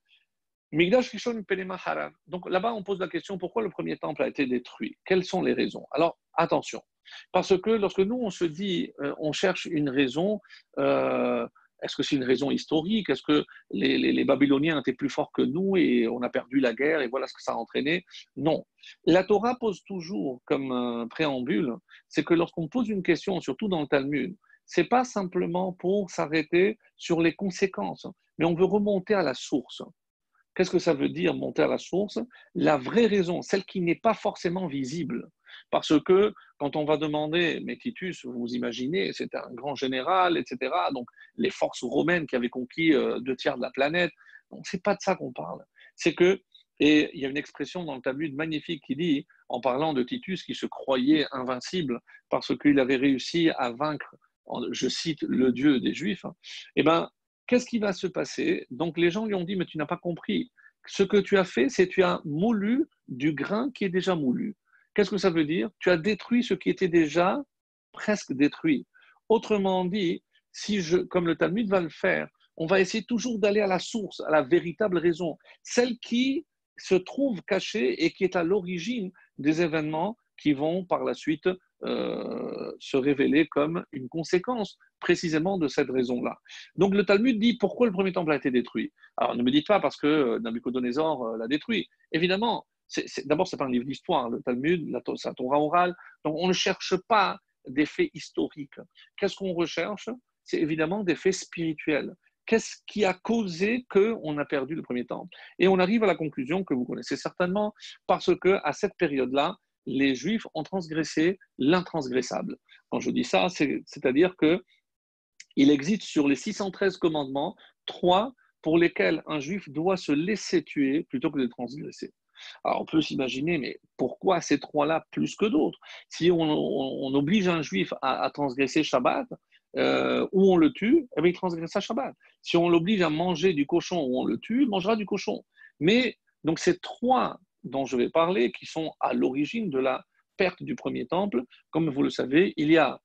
Migdash Rishon Penema Haran. Donc là-bas, on pose la question, pourquoi le premier temple a été détruit? Quelles sont les raisons? Alors, attention, parce que lorsque nous, on se dit, on cherche une raison, est-ce que c'est une raison historique? Est-ce que les Babyloniens étaient plus forts que nous et on a perdu la guerre et voilà ce que ça a entraîné? Non. La Torah pose toujours comme un préambule, c'est que lorsqu'on pose une question, surtout dans le Talmud, c'est pas simplement pour s'arrêter sur les conséquences, mais on veut remonter à la source. Qu'est-ce que ça veut dire monter à la source? La vraie raison, celle qui n'est pas forcément visible. Parce que quand on va demander, mais Titus, vous imaginez, c'était un grand général, etc. Donc les forces romaines qui avaient conquis 2 tiers de la planète. Donc c'est pas de ça qu'on parle. C'est que, et il y a une expression dans le Talmud magnifique qui dit, en parlant de Titus qui se croyait invincible parce qu'il avait réussi à vaincre, je cite, le Dieu des Juifs, eh ben, qu'est-ce qui va se passer? Donc les gens lui ont dit, mais tu n'as pas compris. Ce que tu as fait, c'est que tu as moulu du grain qui est déjà moulu. Qu'est-ce que ça veut dire? Tu as détruit ce qui était déjà presque détruit. Autrement dit, si je, comme le Talmud va le faire, on va essayer toujours d'aller à la source, à la véritable raison, celle qui se trouve cachée et qui est à l'origine des événements qui vont par la suite se révéler comme une conséquence précisément de cette raison-là. Donc le Talmud dit pourquoi le premier temple a été détruit. Alors ne me dites pas parce que Nabucodonosor l'a détruit. Évidemment, d'abord, ce n'est pas un livre d'histoire, le Talmud, c'est la Torah orale, donc on ne cherche pas des faits historiques. Qu'est-ce qu'on recherche? C'est évidemment des faits spirituels. Qu'est-ce qui a causé qu'on a perdu le premier temple? Et on arrive à la conclusion que vous connaissez certainement, parce qu'à cette période-là, les Juifs ont transgressé l'intransgressable. Quand je dis ça, c'est-à-dire qu'il existe sur les 613 commandements, 3 pour lesquels un Juif doit se laisser tuer plutôt que de transgresser. Alors on peut s'imaginer, mais pourquoi ces 3-là plus que d'autres? Si on oblige un Juif à transgresser Shabbat, ou on le tue, eh bien, il transgressera Shabbat. Si on l'oblige à manger du cochon ou on le tue, il mangera du cochon. Mais donc ces 3 dont je vais parler, qui sont à l'origine de la perte du premier temple, comme vous le savez, il y a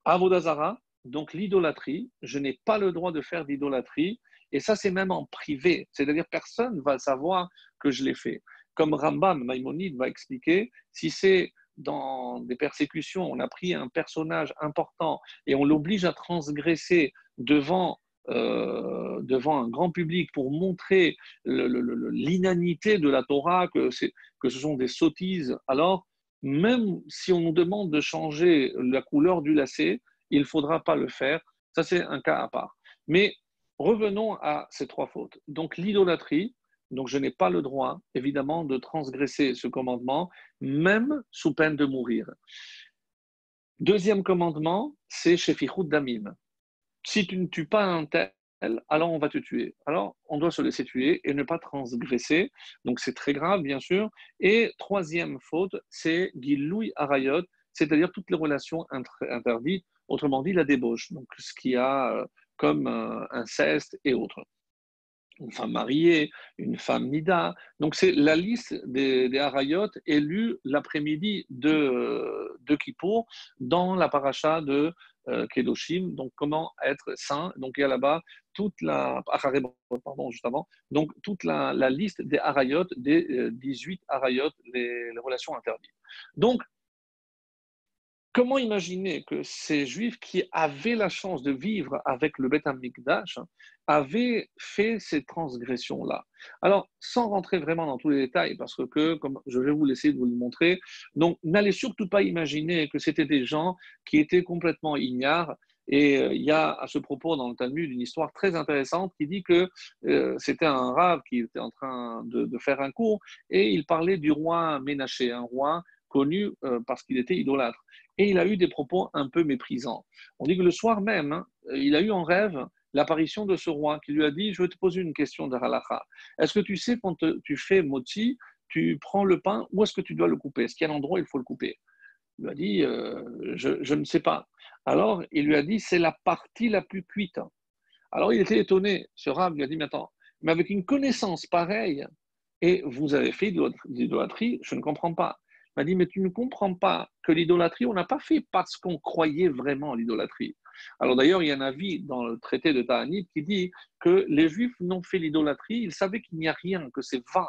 Avodazara, donc l'idolâtrie. Je n'ai pas le droit de faire d'idolâtrie. Et ça, c'est même en privé. C'est-à-dire personne ne va savoir que je l'ai fait. Comme Rambam, Maïmonide va expliquer, si c'est dans des persécutions, on a pris un personnage important et on l'oblige à transgresser devant un grand public pour montrer l'inanité de la Torah, que ce sont des sottises, alors même si on nous demande de changer la couleur du lacet, il ne faudra pas le faire. Ça, c'est un cas à part. Mais revenons à ces 3 fautes. Donc l'idolâtrie, donc je n'ai pas le droit, évidemment, de transgresser ce commandement, même sous peine de mourir. Deuxième commandement, c'est Shefichut Damim. Si tu ne tues pas un tel, alors on va te tuer. Alors on doit se laisser tuer et ne pas transgresser. Donc c'est très grave, bien sûr. Et troisième faute, c'est Giloui Arayot, c'est-à-dire toutes les relations interdites, autrement dit la débauche. Donc ce qu'il y a comme inceste et autres. Une femme mariée, une femme nida. Donc c'est la liste des harayot élus l'après-midi de Kippour dans la paracha de Kedoshim. Donc comment être saint. Donc il y a là-bas toute la pardon, juste avant. Donc toute la liste des harayot, des 18 harayot, les relations interdites. Donc comment imaginer que ces Juifs qui avaient la chance de vivre avec le Beth Amikdash avaient fait ces transgressions-là? Alors, sans rentrer vraiment dans tous les détails, parce que comme je vais vous laisser de vous le montrer, donc n'allez surtout pas imaginer que c'était des gens qui étaient complètement ignares. Et il y a à ce propos dans le Talmud une histoire très intéressante qui dit que c'était un rave qui était en train de faire un cours et il parlait du roi Ménaché, un roi connu parce qu'il était idolâtre. Et il a eu des propos un peu méprisants. On dit que le soir même, il a eu en rêve l'apparition de ce roi qui lui a dit: je vais te poser une question de halakha. Est-ce que tu sais, quand tu fais motzi, tu prends le pain, où est-ce que tu dois le couper? Est-ce qu'il y a un endroit où il faut le couper? Il lui a dit: je ne sais pas. Alors, il lui a dit: c'est la partie la plus cuite. Alors, il était étonné. Ce rab lui a dit: mais attends, mais avec une connaissance pareille, et vous avez fait de l'idolâtrie, je ne comprends pas. Il m'a dit, mais tu ne comprends pas que l'idolâtrie, on n'a pas fait parce qu'on croyait vraiment à l'idolâtrie. Alors d'ailleurs, il y a un avis dans le traité de Ta'anit qui dit que les Juifs n'ont fait l'idolâtrie, ils savaient qu'il n'y a rien, que c'est vain.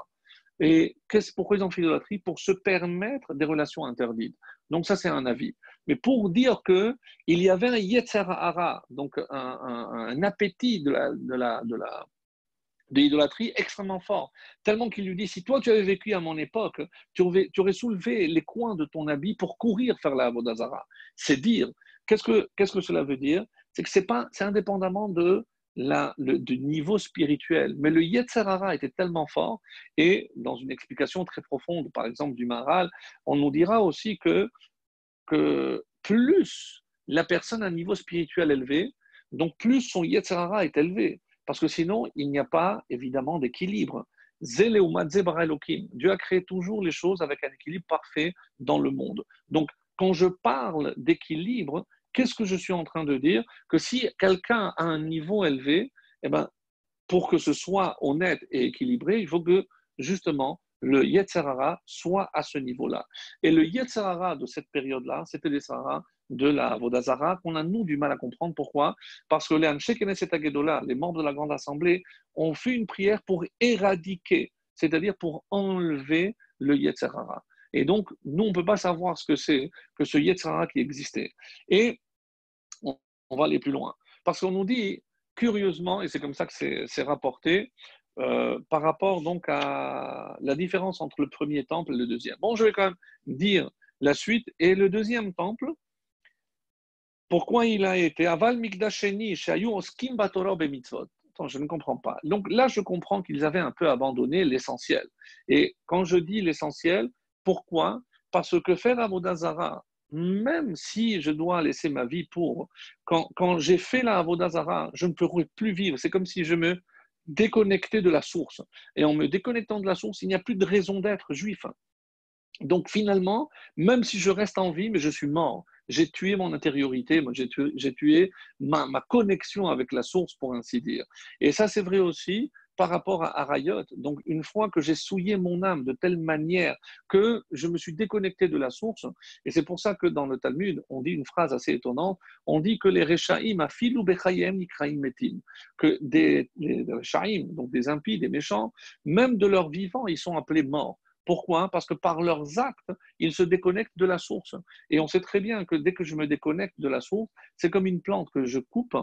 Et pourquoi ils ont fait l'idolâtrie? Pour se permettre des relations interdites. Donc ça, c'est un avis. Mais pour dire qu'il y avait un yetzer hara, donc un appétit de l'idolâtrie extrêmement fort. Tellement qu'il lui dit, si toi tu avais vécu à mon époque, tu aurais soulevé les coins de ton habit pour courir faire la Avodazara. C'est dire, qu'est-ce que cela veut dire? C'est que c'est indépendamment du niveau spirituel. Mais le Yetzirah était tellement fort, et dans une explication très profonde, par exemple du Maharal, on nous dira aussi que plus la personne a un niveau spirituel élevé, donc plus son Yetzirah est élevé. Parce que sinon, il n'y a pas évidemment d'équilibre. Dieu a créé toujours les choses avec un équilibre parfait dans le monde. Donc, quand je parle d'équilibre, qu'est-ce que je suis en train de dire? Que si quelqu'un a un niveau élevé, eh ben, pour que ce soit honnête et équilibré, il faut que, justement, le Yetzirah soit à ce niveau-là. Et le Yetzirah de cette période-là, c'était les Sahara de la Vodazara qu'on a, nous, du mal à comprendre. Pourquoi? Parce que les Anshe Knesset Agedola, les membres de la Grande Assemblée, ont fait une prière pour éradiquer, c'est-à-dire pour enlever le Yetzirah. Et donc, nous, on ne peut pas savoir ce que c'est que ce Yetzirah qui existait. Et on va aller plus loin. Parce qu'on nous dit, curieusement, et c'est comme ça que c'est rapporté, par rapport donc à la différence entre le premier temple et le deuxième. Bon, je vais quand même dire la suite. Et le deuxième temple, pourquoi il a été Aval Mikdasheni, Shayu Oskim Batorah Bemitzvot. Attends, je ne comprends pas. Donc là, je comprends qu'ils avaient un peu abandonné l'essentiel. Et quand je dis l'essentiel, pourquoi? Parce que faire Avodazara, même si je dois laisser ma vie pour, quand j'ai fait la Avodazara, je ne pourrais plus vivre. C'est comme si je me déconnectais de la source. Et en me déconnectant de la source, il n'y a plus de raison d'être juif. Donc finalement, même si je reste en vie, mais je suis mort. J'ai tué mon intériorité, j'ai tué ma connexion avec la source, pour ainsi dire. Et ça, c'est vrai aussi par rapport à Arayot. Donc une fois que j'ai souillé mon âme de telle manière que je me suis déconnecté de la source, et c'est pour ça que dans le Talmud, on dit une phrase assez étonnante, on dit que les Rechaim, afilu bechayem ikraim metim, que les Rechaim, donc des impies, des méchants, même de leur vivant, ils sont appelés morts. Pourquoi? Parce que par leurs actes, ils se déconnectent de la source. Et on sait très bien que dès que je me déconnecte de la source, c'est comme une plante que je coupe,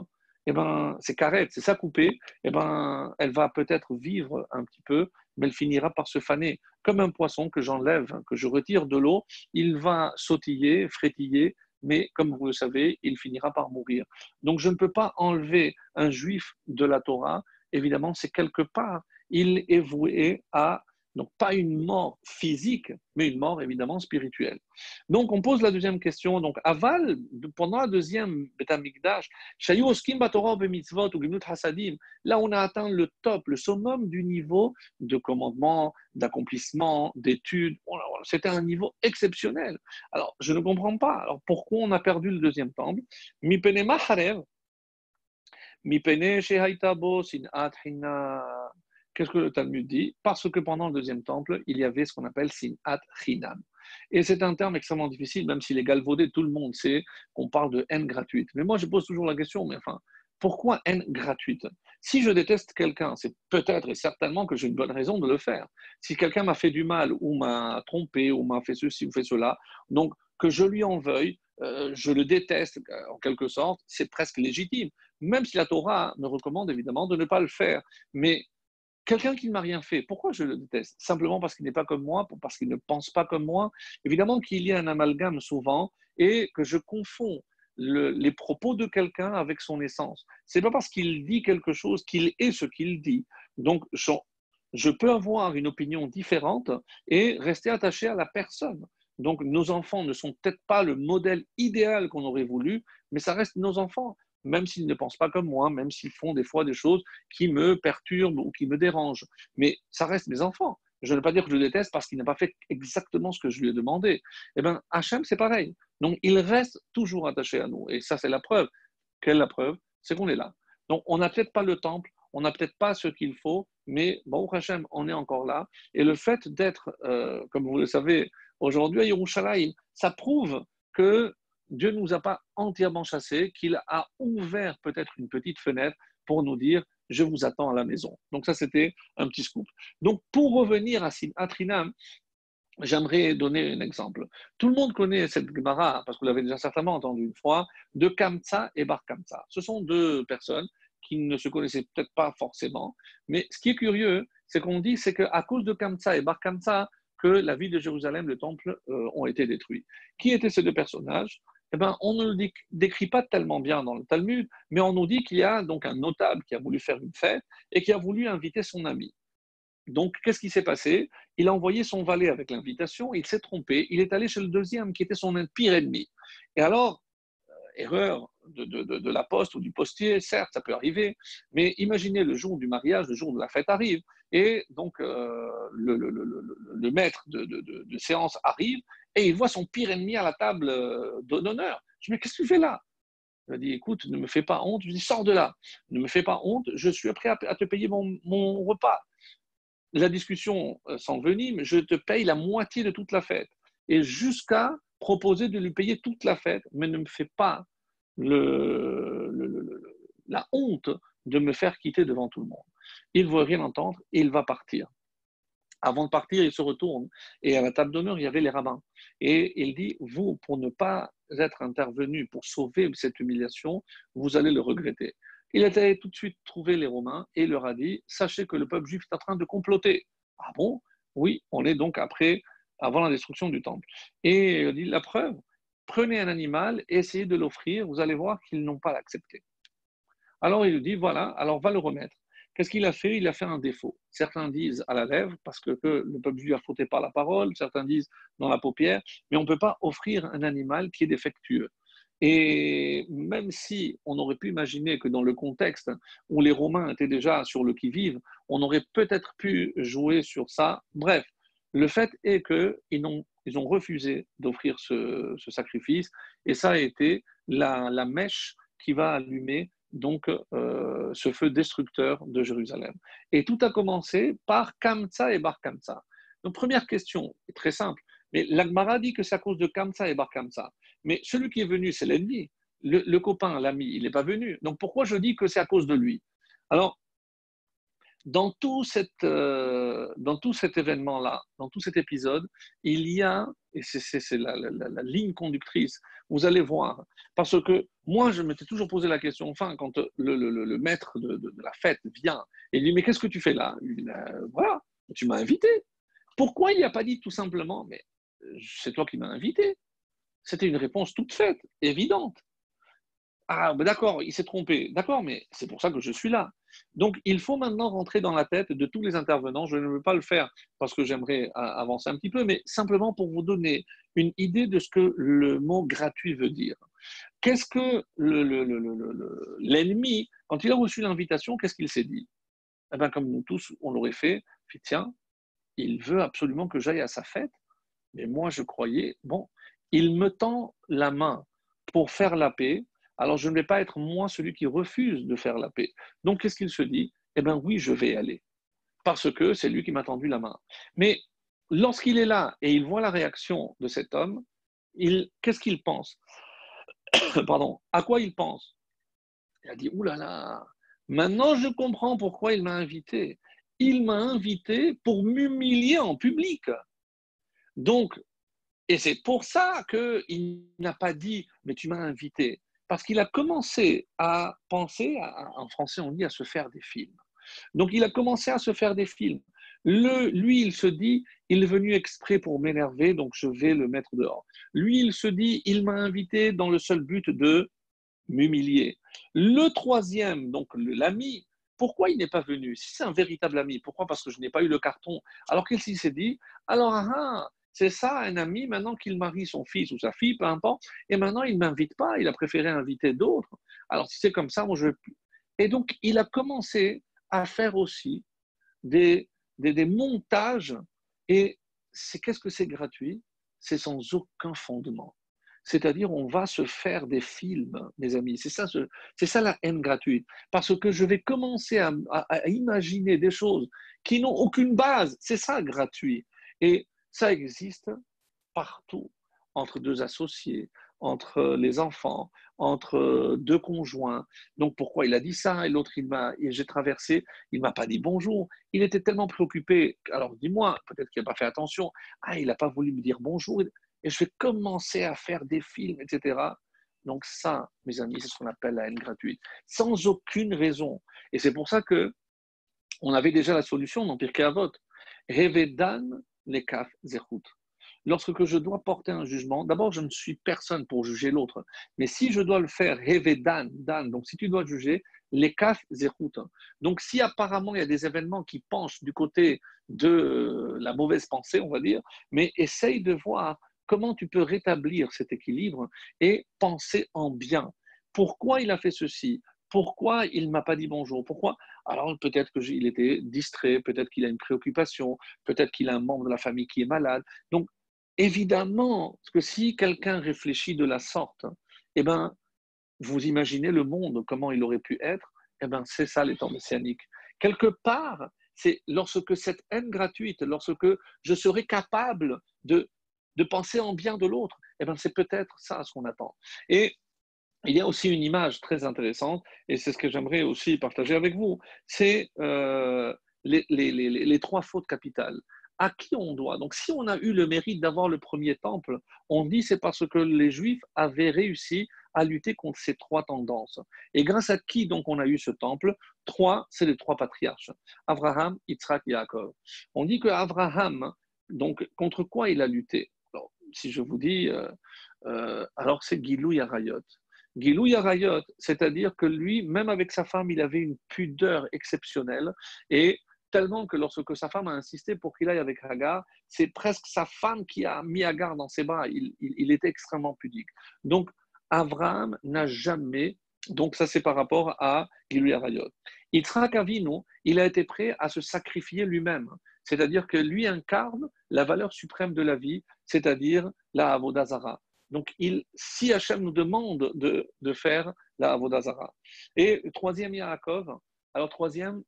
et ben, c'est carré, c'est ça coupé, et ben, elle va peut-être vivre un petit peu, mais elle finira par se faner. Comme un poisson que j'enlève, que je retire de l'eau, il va sautiller, frétiller, mais comme vous le savez, il finira par mourir. Donc je ne peux pas enlever un juif de la Torah. Évidemment, c'est quelque part, il est voué à donc, pas une mort physique, mais une mort évidemment spirituelle. Donc, on pose la deuxième question. Donc, aval, pendant la deuxième Betamikdash, Shayu Oskim Batorah Bemitzvot ou Gimnut Hasadim, là, on a atteint le top, le summum du niveau de commandement, d'accomplissement, d'études. C'était un niveau exceptionnel. Alors, je ne comprends pas. Alors, pourquoi on a perdu le deuxième temple? Mi pene maharev, mi pene shehaita bo sinat hina. Qu'est-ce que le Talmud dit? Parce que pendant le deuxième temple, il y avait ce qu'on appelle Sinat Chinam. Et c'est un terme extrêmement difficile, même s'il est galvaudé, tout le monde sait qu'on parle de haine gratuite. Mais moi, je pose toujours la question, mais enfin, pourquoi haine gratuite? Si je déteste quelqu'un, c'est peut-être et certainement que j'ai une bonne raison de le faire. Si quelqu'un m'a fait du mal, ou m'a trompé, ou m'a fait ceci ou fait cela, donc que je lui en veuille, je le déteste en quelque sorte, c'est presque légitime. Même si la Torah me recommande évidemment de ne pas le faire. Mais quelqu'un qui ne m'a rien fait, pourquoi je le déteste? Simplement parce qu'il n'est pas comme moi, parce qu'il ne pense pas comme moi. Évidemment qu'il y a un amalgame souvent et que je confonds les propos de quelqu'un avec son essence. C'est pas parce qu'il dit quelque chose qu'il est ce qu'il dit. Donc, je peux avoir une opinion différente et rester attaché à la personne. Donc, nos enfants ne sont peut-être pas le modèle idéal qu'on aurait voulu, mais ça reste nos enfants, même s'ils ne pensent pas comme moi, même s'ils font des fois des choses qui me perturbent ou qui me dérangent. Mais ça reste mes enfants. Je ne veux pas dire que je le déteste parce qu'il n'a pas fait exactement ce que je lui ai demandé. Eh bien, Hachem, c'est pareil. Donc, il reste toujours attaché à nous. Et ça, c'est la preuve. Quelle est la preuve? C'est qu'on est là. Donc, on n'a peut-être pas le temple, on n'a peut-être pas ce qu'il faut, Mais Baruch Hashem, on est encore là. Et le fait d'être, comme vous le savez, aujourd'hui à Yerushalayim, ça prouve que Dieu ne nous a pas entièrement chassés, qu'il a ouvert peut-être une petite fenêtre pour nous dire je vous attends à la maison. Donc ça, c'était un petit scoop. Donc pour revenir à Trinam, j'aimerais donner un exemple. Tout le monde connaît cette Gemara, parce que vous l'avez déjà certainement entendu une fois, de Kamsa et Bar Kamsa. Ce sont deux personnes qui ne se connaissaient peut-être pas forcément, mais ce qui est curieux, c'est qu'on dit c'est qu'à cause de Kamsa et Bar Kamsa, que la ville de Jérusalem, le temple, ont été détruits. Qui étaient ces deux personnages? Eh ben, on ne le décrit pas tellement bien dans le Talmud, mais on nous dit qu'il y a donc un notable qui a voulu faire une fête et qui a voulu inviter son ami. Donc, qu'est-ce qui s'est passé? Il a envoyé son valet avec l'invitation, il s'est trompé, il est allé chez le deuxième qui était son pire ennemi. Et alors, erreur de la poste ou du postier, certes, ça peut arriver, mais imaginez le jour du mariage, le jour de la fête arrive, et donc le maître de séance arrive, et il voit son pire ennemi à la table d'honneur. Je dis, mais qu'est-ce que tu fais là? Il m'a dit, écoute, ne me fais pas honte. Je lui dis, sors de là. Ne me fais pas honte, je suis prêt à te payer mon repas. La discussion s'envenime, je te paye la moitié de toute la fête. Et jusqu'à proposer de lui payer toute la fête, mais ne me fais pas la honte de me faire quitter devant tout le monde. Il ne veut rien entendre et il va partir. Avant de partir, il se retourne et à la table d'honneur, il y avait les rabbins. Et il dit, vous, pour ne pas être intervenu pour sauver cette humiliation, vous allez le regretter. Il a allé tout de suite trouver les Romains et leur a dit, sachez que le peuple juif est en train de comploter. Ah bon? Oui, on est donc avant la destruction du temple. Et il dit, la preuve, prenez un animal et essayez de l'offrir, vous allez voir qu'ils n'ont pas l'accepté. Alors il lui dit, voilà, alors va le remettre. Qu'est-ce qu'il a fait? Il a fait un défaut. Certains disent à la lèvre, parce que le peuple juif a fauté par la parole, certains disent dans la paupière, mais on ne peut pas offrir un animal qui est défectueux. Et même si on aurait pu imaginer que dans le contexte où les Romains étaient déjà sur le qui-vive, on aurait peut-être pu jouer sur ça. Bref, le fait est qu'ils ont refusé d'offrir ce sacrifice, et ça a été la mèche qui va allumer donc ce feu destructeur de Jérusalem. Et tout a commencé par Kamsa et Bar Kamsa. Donc première question, très simple, mais l'Agmara dit que c'est à cause de Kamsa et Bar Kamsa. Mais celui qui est venu, c'est l'ennemi. Le copain, l'ami, il n'est pas venu. Donc pourquoi je dis que c'est à cause de lui? Alors, dans tout cet événement-là, dans tout cet épisode, il y a, et c'est la ligne conductrice, vous allez voir, parce que moi, je m'étais toujours posé la question, enfin, quand le maître de la fête vient, et il dit, mais qu'est-ce que tu fais là? Il dit, voilà, tu m'as invité. Pourquoi il n'a pas dit tout simplement, mais c'est toi qui m'as invité? C'était une réponse toute faite, évidente. Ah, ben d'accord, il s'est trompé. D'accord, mais c'est pour ça que je suis là. Donc, il faut maintenant rentrer dans la tête de tous les intervenants. Je ne veux pas le faire parce que j'aimerais avancer un petit peu, mais simplement pour vous donner une idée de ce que le mot gratuit veut dire. Qu'est-ce que l'ennemi, quand il a reçu l'invitation, qu'est-ce qu'il s'est dit? Eh bien, comme nous tous, on l'aurait fait, tiens, il veut absolument que j'aille à sa fête, mais moi, je croyais, bon, il me tend la main pour faire la paix, alors je ne vais pas être moi celui qui refuse de faire la paix. Donc, qu'est-ce qu'il se dit? Eh bien, oui, je vais aller, parce que c'est lui qui m'a tendu la main. Mais lorsqu'il est là et il voit la réaction de cet homme, qu'est-ce qu'il pense? Pardon, à quoi il pense? Il a dit, ouh là là, maintenant je comprends pourquoi il m'a invité. Il m'a invité pour m'humilier en public. Donc, et c'est pour ça qu'il n'a pas dit, mais tu m'as invité. Parce qu'il a commencé à penser, en français on dit, à se faire des films. Donc il a commencé à se faire des films. Lui, il se dit, il est venu exprès pour m'énerver, donc je vais le mettre dehors. Lui, il se dit, il m'a invité dans le seul but de m'humilier. Le troisième, donc l'ami, pourquoi il n'est pas venu? Si c'est un véritable ami, pourquoi? Parce que je n'ai pas eu le carton. Alors qu'il s'est dit, alors c'est ça un ami, maintenant qu'il marie son fils ou sa fille, peu importe, et maintenant il ne m'invite pas, il a préféré inviter d'autres. Alors si c'est comme ça, moi je ne veux plus. Et donc il a commencé à faire aussi des montages, et qu'est-ce que c'est gratuit? C'est sans aucun fondement. C'est-à-dire, on va se faire des films, mes amis. C'est ça la haine gratuite. Parce que je vais commencer à imaginer des choses qui n'ont aucune base. C'est ça, gratuit. Et ça existe partout, entre deux associés, entre les enfants, entre deux conjoints. Donc pourquoi il a dit ça et l'autre, j'ai traversé, il m'a pas dit bonjour. Il était tellement préoccupé. Alors dis-moi, peut-être qu'il n'a pas fait attention. Ah, il n'a pas voulu me dire bonjour. Et je vais commencer à faire des films, etc. Donc ça, mes amis, c'est ce qu'on appelle la haine gratuite, sans aucune raison. Et c'est pour ça que on avait déjà la solution dans Pirkei Avot. Revedan lekaf zechut. Lorsque je dois porter un jugement, d'abord, je ne suis personne pour juger l'autre. Mais si je dois le faire, Revedan, Dan, donc si tu dois juger, lekaf zechut. Donc si apparemment il y a des événements qui penchent du côté de la mauvaise pensée, on va dire, mais essaye de voir comment tu peux rétablir cet équilibre et penser en bien. Pourquoi il a fait ceci? Pourquoi il ne m'a pas dit bonjour? Pourquoi? Alors peut-être qu'il était distrait, peut-être qu'il a une préoccupation, peut-être qu'il a un membre de la famille qui est malade. Donc, évidemment, parce que si quelqu'un réfléchit de la sorte, eh ben, vous imaginez le monde, comment il aurait pu être, eh ben, c'est ça les temps messianiques. Quelque part, c'est lorsque cette haine gratuite, lorsque je serai capable de penser en bien de l'autre, eh ben, c'est peut-être ça ce qu'on attend. Et il y a aussi une image très intéressante, et c'est ce que j'aimerais aussi partager avec vous, c'est les trois fautes capitales. À qui on doit? Donc, si on a eu le mérite d'avoir le premier temple, on dit c'est parce que les Juifs avaient réussi à lutter contre ces trois tendances. Et grâce à qui donc on a eu ce temple? Trois, c'est les trois patriarches, Abraham, Yitzhak et Yaakov. On dit que Abraham, donc contre quoi il a lutté? Alors, si je vous dis, alors c'est Gilou Yarayot. Gilou Yarayot, c'est-à-dire que lui, même avec sa femme, il avait une pudeur exceptionnelle et tellement que lorsque sa femme a insisté pour qu'il aille avec Hagar, c'est presque sa femme qui a mis Hagar dans ses bras. Il était extrêmement pudique. Donc, Abraham n'a jamais, donc ça c'est par rapport à Gilou Yarayot. Yitzhak Avinu, il a été prêt à se sacrifier lui-même. C'est-à-dire que lui incarne la valeur suprême de la vie, c'est-à-dire la Avodah Zarah. Donc, si Hachem nous demande de faire la Avodah Zarah. Et le troisième, Yaakov. Alors, troisième,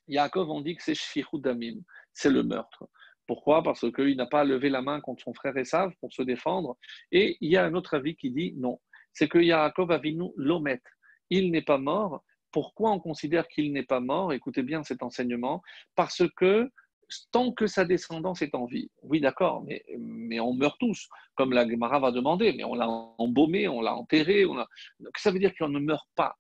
Yaakov, on dit que c'est Shfichut Damim, c'est le meurtre. Pourquoi? Parce qu'il n'a pas levé la main contre son frère Esav pour se défendre. Et il y a un autre avis qui dit non. C'est que Yaakov Avinu l'omet. Il n'est pas mort. Pourquoi on considère qu'il n'est pas mort? Écoutez bien cet enseignement. Parce que tant que sa descendance est en vie, oui d'accord, mais on meurt tous, comme la Gemara va demander, mais on l'a embaumé, on l'a enterré, donc ça veut dire qu'on ne meurt pas.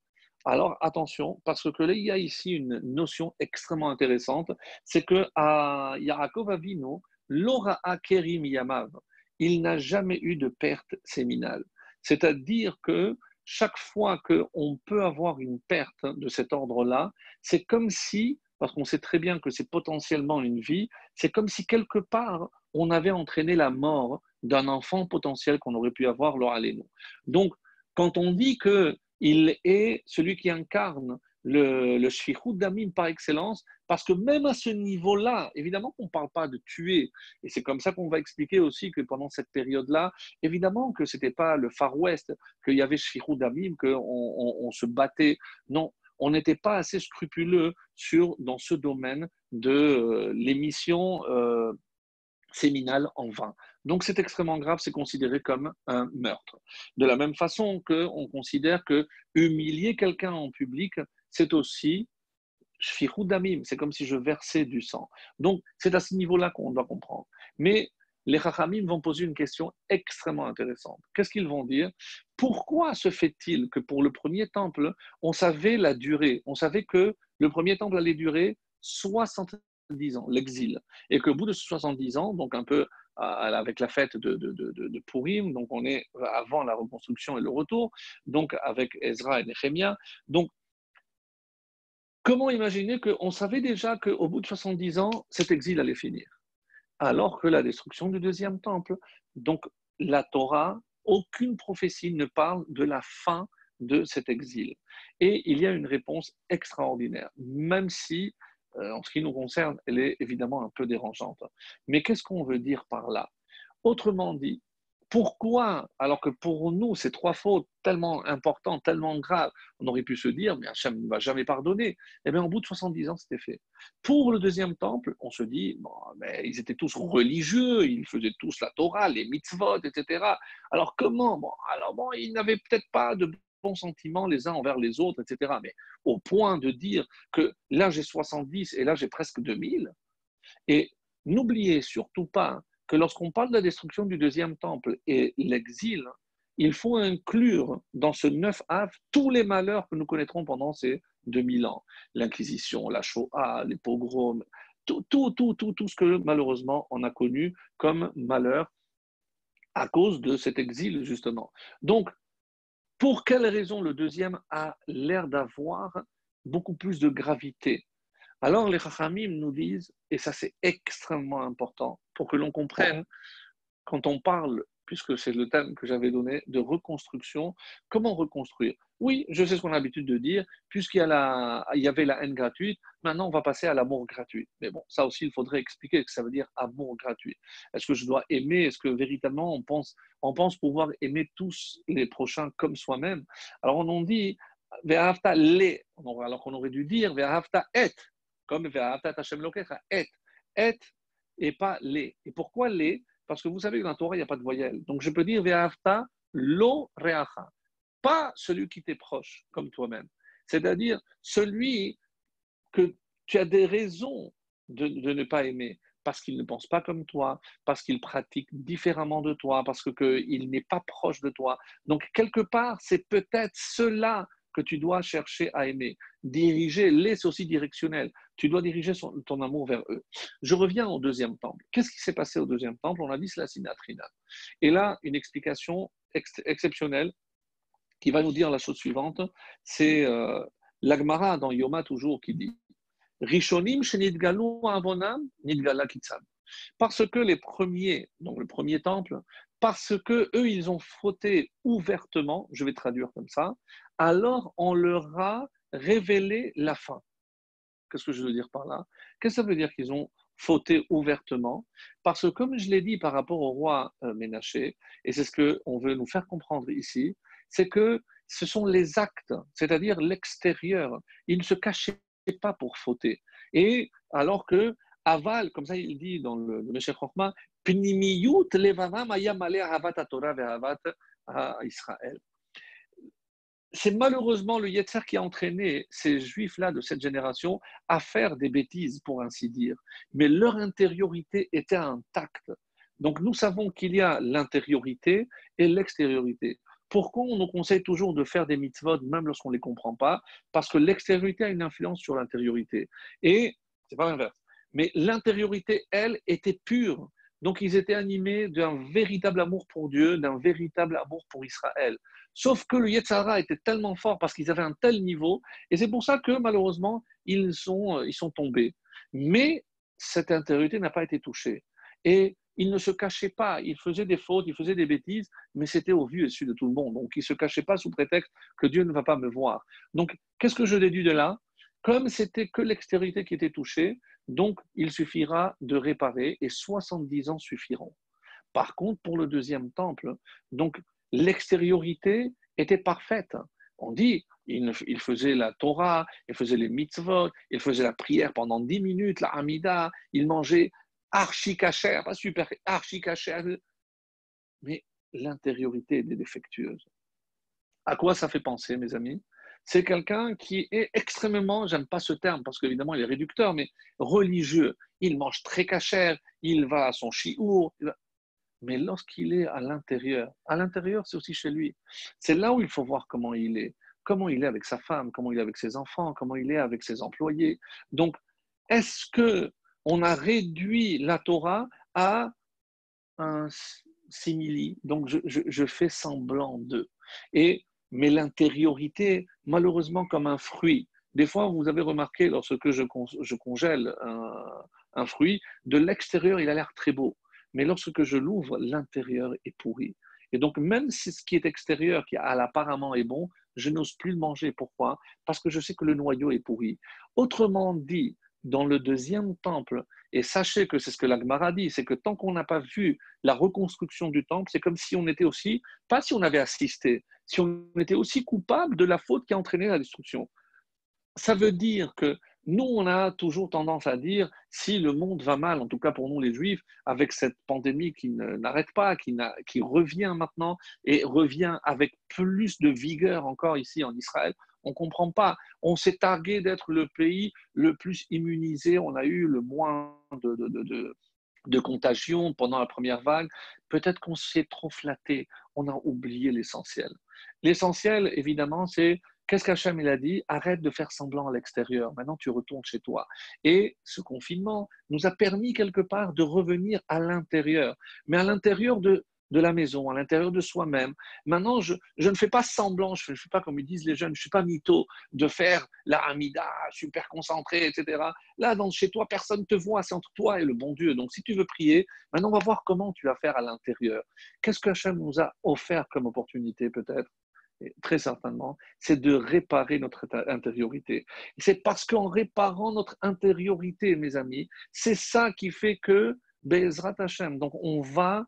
Alors attention, parce que là, il y a ici une notion extrêmement intéressante, c'est que à Yaakov Avinu, l'ora kerim yamav, il n'a jamais eu de perte séminale. C'est-à-dire que chaque fois qu'on peut avoir une perte de cet ordre-là, c'est comme si, parce qu'on sait très bien que c'est potentiellement une vie, c'est comme si quelque part, on avait entraîné la mort d'un enfant potentiel qu'on aurait pu avoir lors nous. Donc, quand on dit qu'il est celui qui incarne le shfichut damim par excellence, parce que même à ce niveau-là, évidemment qu'on ne parle pas de tuer, et c'est comme ça qu'on va expliquer aussi que pendant cette période-là, évidemment que ce n'était pas le Far West, qu'il y avait shfichut damim, qu'on se battait, non, on n'était pas assez scrupuleux dans ce domaine de l'émission séminale en vain. Donc c'est extrêmement grave, c'est considéré comme un meurtre. De la même façon qu'on considère que humilier quelqu'un en public, c'est aussi shfichut damim, c'est comme si je versais du sang. Donc c'est à ce niveau-là qu'on doit comprendre. Mais les Chachamim vont poser une question extrêmement intéressante. Qu'est-ce qu'ils vont dire? Pourquoi se fait-il que pour le premier temple, on savait la durée, on savait que le premier temple allait durer 70 ans, l'exil, et qu'au bout de 70 ans, donc un peu avec la fête de Purim, donc on est avant la reconstruction et le retour, donc avec Ezra et Néhémia, donc comment imaginer qu'on savait déjà qu'au bout de 70 ans, cet exil allait finir? Alors que la destruction du deuxième temple. Donc la Torah, aucune prophétie ne parle de la fin de cet exil. Et il y a une réponse extraordinaire, même si, en ce qui nous concerne, elle est évidemment un peu dérangeante. Mais qu'est-ce qu'on veut dire par là? Autrement dit, Pourquoi, alors que pour nous, ces trois fautes tellement importantes, tellement graves, on aurait pu se dire, mais Hachem ne va jamais pardonner. Eh bien, au bout de 70 ans, c'était fait. Pour le deuxième temple, on se dit, bon, mais ils étaient tous religieux, ils faisaient tous la Torah, les mitzvot, etc. Alors comment bon, ils n'avaient peut-être pas de bons sentiments les uns envers les autres, etc. Mais au point de dire que là, j'ai 70 et là, j'ai presque 2000. Et n'oubliez surtout pas que lorsqu'on parle de la destruction du deuxième temple et l'exil, il faut inclure dans ce 9 Av tous les malheurs que nous connaîtrons pendant ces 2000 ans. L'Inquisition, la Shoah, les pogroms, tout ce que malheureusement on a connu comme malheur à cause de cet exil, justement. Donc, pour quelle raison le deuxième a l'air d'avoir beaucoup plus de gravité? Alors les Chachamim nous disent, et ça c'est extrêmement important pour que l'on comprenne, quand on parle, puisque c'est le thème que j'avais donné, de reconstruction, comment reconstruire? Oui, je sais ce qu'on a l'habitude de dire, puisqu'il y avait la haine gratuite, maintenant on va passer à l'amour gratuit. Mais bon, ça aussi, il faudrait expliquer ce que ça veut dire amour gratuit. Est-ce que je dois aimer? Est-ce que véritablement on pense pouvoir aimer tous les prochains comme soi-même? Alors on dit, Ve'ahavta le, alors qu'on aurait dû dire Ve'ahavta et, comme Ve'ahavta Hashem Lokecha, et et pas les. Et pourquoi les? Parce que vous savez que dans la Torah, il n'y a pas de voyelle. Donc je peux dire Ve'ahavta lo reacha, pas celui qui t'est proche, comme toi-même. C'est-à-dire celui que tu as des raisons de ne pas aimer, parce qu'il ne pense pas comme toi, parce qu'il pratique différemment de toi, parce qu'il n'est pas proche de toi. Donc quelque part, c'est peut-être cela que tu dois chercher à aimer. Diriger, c'est aussi directionnel. Tu dois diriger ton amour vers eux. Je reviens au deuxième temple. Qu'est-ce qui s'est passé au deuxième temple? On a dit c'est la sinatrina. Et là, une explication exceptionnelle qui va nous dire la chose suivante, c'est l'Agmara dans Yoma toujours qui dit Rishonim shenidgalu avonam nidgala kitzam. Parce que les premiers, donc le premier temple, parce que eux ils ont fauté ouvertement, je vais traduire comme ça, alors on leur a révélé la fin. Qu'est-ce que je veux dire par là? Qu'est-ce que ça veut dire qu'ils ont fauté ouvertement? Parce que comme je l'ai dit par rapport au roi Ménaché, et c'est ce qu'on veut nous faire comprendre ici, c'est que ce sont les actes, c'est-à-dire l'extérieur. Ils ne se cachaient pas pour fauter. Et alors que Aval, comme ça il dit dans le Meshech Chochma, Pnimiyut levavam ayam ale ahavat haTorah ve'ahavat Israël. C'est malheureusement le Yetzer qui a entraîné ces juifs-là de cette génération à faire des bêtises, pour ainsi dire. Mais leur intériorité était intacte. Donc nous savons qu'il y a l'intériorité et l'extériorité. Pourquoi on nous conseille toujours de faire des mitzvot, même lorsqu'on ne les comprend pas? Parce que l'extériorité a une influence sur l'intériorité. Et, c'est pas l'inverse, mais l'intériorité, elle, était pure. Donc ils étaient animés d'un véritable amour pour Dieu, d'un véritable amour pour Israël. Sauf que le Yetzara était tellement fort parce qu'ils avaient un tel niveau, et c'est pour ça que malheureusement, ils sont tombés. Mais cette intériorité n'a pas été touchée. Et ils ne se cachaient pas, ils faisaient des fautes, ils faisaient des bêtises, mais c'était au vu et su de tout le monde. Donc ils ne se cachaient pas sous prétexte que Dieu ne va pas me voir. Donc qu'est-ce que je déduis de là? Comme c'était que l'extériorité qui était touchée, donc il suffira de réparer et 70 ans suffiront. Par contre, pour le deuxième temple, donc l'extériorité était parfaite. On dit, il faisait la Torah, il faisait les mitzvot, il faisait la prière pendant 10 minutes, la Hamida, il mangeait archi kasher, pas super, archi kasher, mais l'intériorité était défectueuse. À quoi ça fait penser, mes amis? C'est quelqu'un qui est extrêmement, j'aime pas ce terme parce qu'évidemment il est réducteur, mais religieux. Il mange très kasher, il va à son chiour, mais lorsqu'il est à l'intérieur, c'est aussi chez lui. C'est là où il faut voir comment il est avec sa femme, comment il est avec ses enfants, comment il est avec ses employés. Donc, est-ce que on a réduit la Torah à un simili? Donc, je fais semblant d'eux. Mais l'intériorité, malheureusement, comme un fruit. Des fois, vous avez remarqué, lorsque je congèle un fruit, de l'extérieur, il a l'air très beau. Mais lorsque je l'ouvre, l'intérieur est pourri. Et donc, même si ce qui est extérieur, qui apparemment est bon, je n'ose plus le manger. Pourquoi? Parce que je sais que le noyau est pourri. Autrement dit, dans le deuxième temple. Et sachez que c'est ce que la Gemara dit, c'est que tant qu'on n'a pas vu la reconstruction du temple, c'est comme si on était aussi, pas si on avait assisté, si on était aussi coupable de la faute qui a entraîné la destruction. Ça veut dire que nous, on a toujours tendance à dire, si le monde va mal, en tout cas pour nous les Juifs, avec cette pandémie qui n'arrête pas, qui revient maintenant et revient avec plus de vigueur encore ici en Israël, on ne comprend pas. On s'est targué d'être le pays le plus immunisé, on a eu le moins de contagion pendant la première vague. Peut-être qu'on s'est trop flatté, on a oublié l'essentiel. L'essentiel, évidemment, c'est qu'est-ce qu'Hachem il a dit? Arrête de faire semblant à l'extérieur. Maintenant, tu retournes chez toi. Et ce confinement nous a permis quelque part de revenir à l'intérieur, mais à l'intérieur de la maison, à l'intérieur de soi-même. Maintenant, je ne fais pas semblant, je ne fais pas comme ils disent les jeunes, je ne suis pas mytho de faire la Hamida, super concentré, etc. Là, chez toi, personne ne te voit, c'est entre toi et le bon Dieu. Donc, si tu veux prier, maintenant, on va voir comment tu vas faire à l'intérieur. Qu'est-ce que Hachem nous a offert comme opportunité, peut-être? Très certainement, c'est de réparer notre intériorité. C'est parce qu'en réparant notre intériorité, mes amis, c'est ça qui fait que Bezrat Hashem, donc on va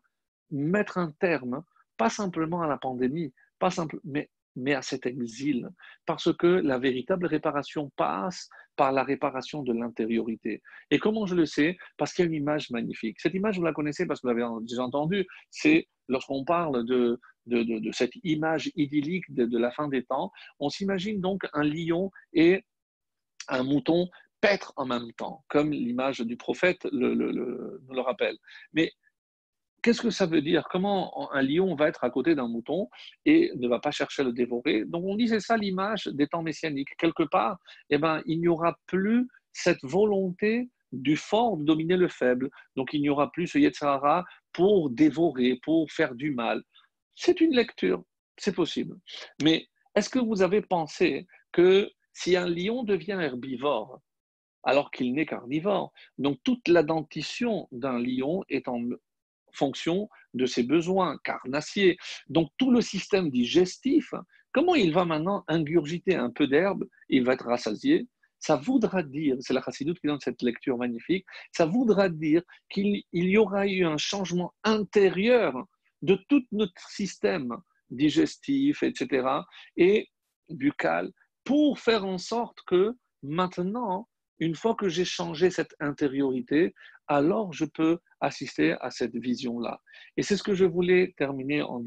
mettre un terme, pas simplement à la pandémie, pas simple, mais à cet exil, parce que la véritable réparation passe par la réparation de l'intériorité. Et comment je le sais? Parce qu'il y a une image magnifique. Cette image, vous la connaissez parce que vous l'avez déjà entendue, c'est lorsqu'on parle de cette image idyllique de la fin des temps, on s'imagine donc un lion et un mouton paître en même temps, comme l'image du prophète nous le rappelle. Mais qu'est-ce que ça veut dire? Comment un lion va être à côté d'un mouton et ne va pas chercher à le dévorer? Donc on dit c'est ça l'image des temps messianiques. Quelque part, eh ben, il n'y aura plus cette volonté du fort de dominer le faible. Donc il n'y aura plus ce Yetzirah pour dévorer, pour faire du mal. C'est une lecture, c'est possible. Mais est-ce que vous avez pensé que si un lion devient herbivore, alors qu'il n'est carnivore, donc toute la dentition d'un lion est en fonction de ses besoins carnassiers. Donc tout le système digestif, comment il va maintenant ingurgiter un peu d'herbe, il va être rassasié. Ça voudra dire, c'est la chassidoute qui donne cette lecture magnifique, ça voudra dire qu'il y aura eu un changement intérieur de tout notre système digestif, etc., et buccal, pour faire en sorte que maintenant, une fois que j'ai changé cette intériorité, alors je peux assister à cette vision-là. Et c'est ce que je voulais terminer en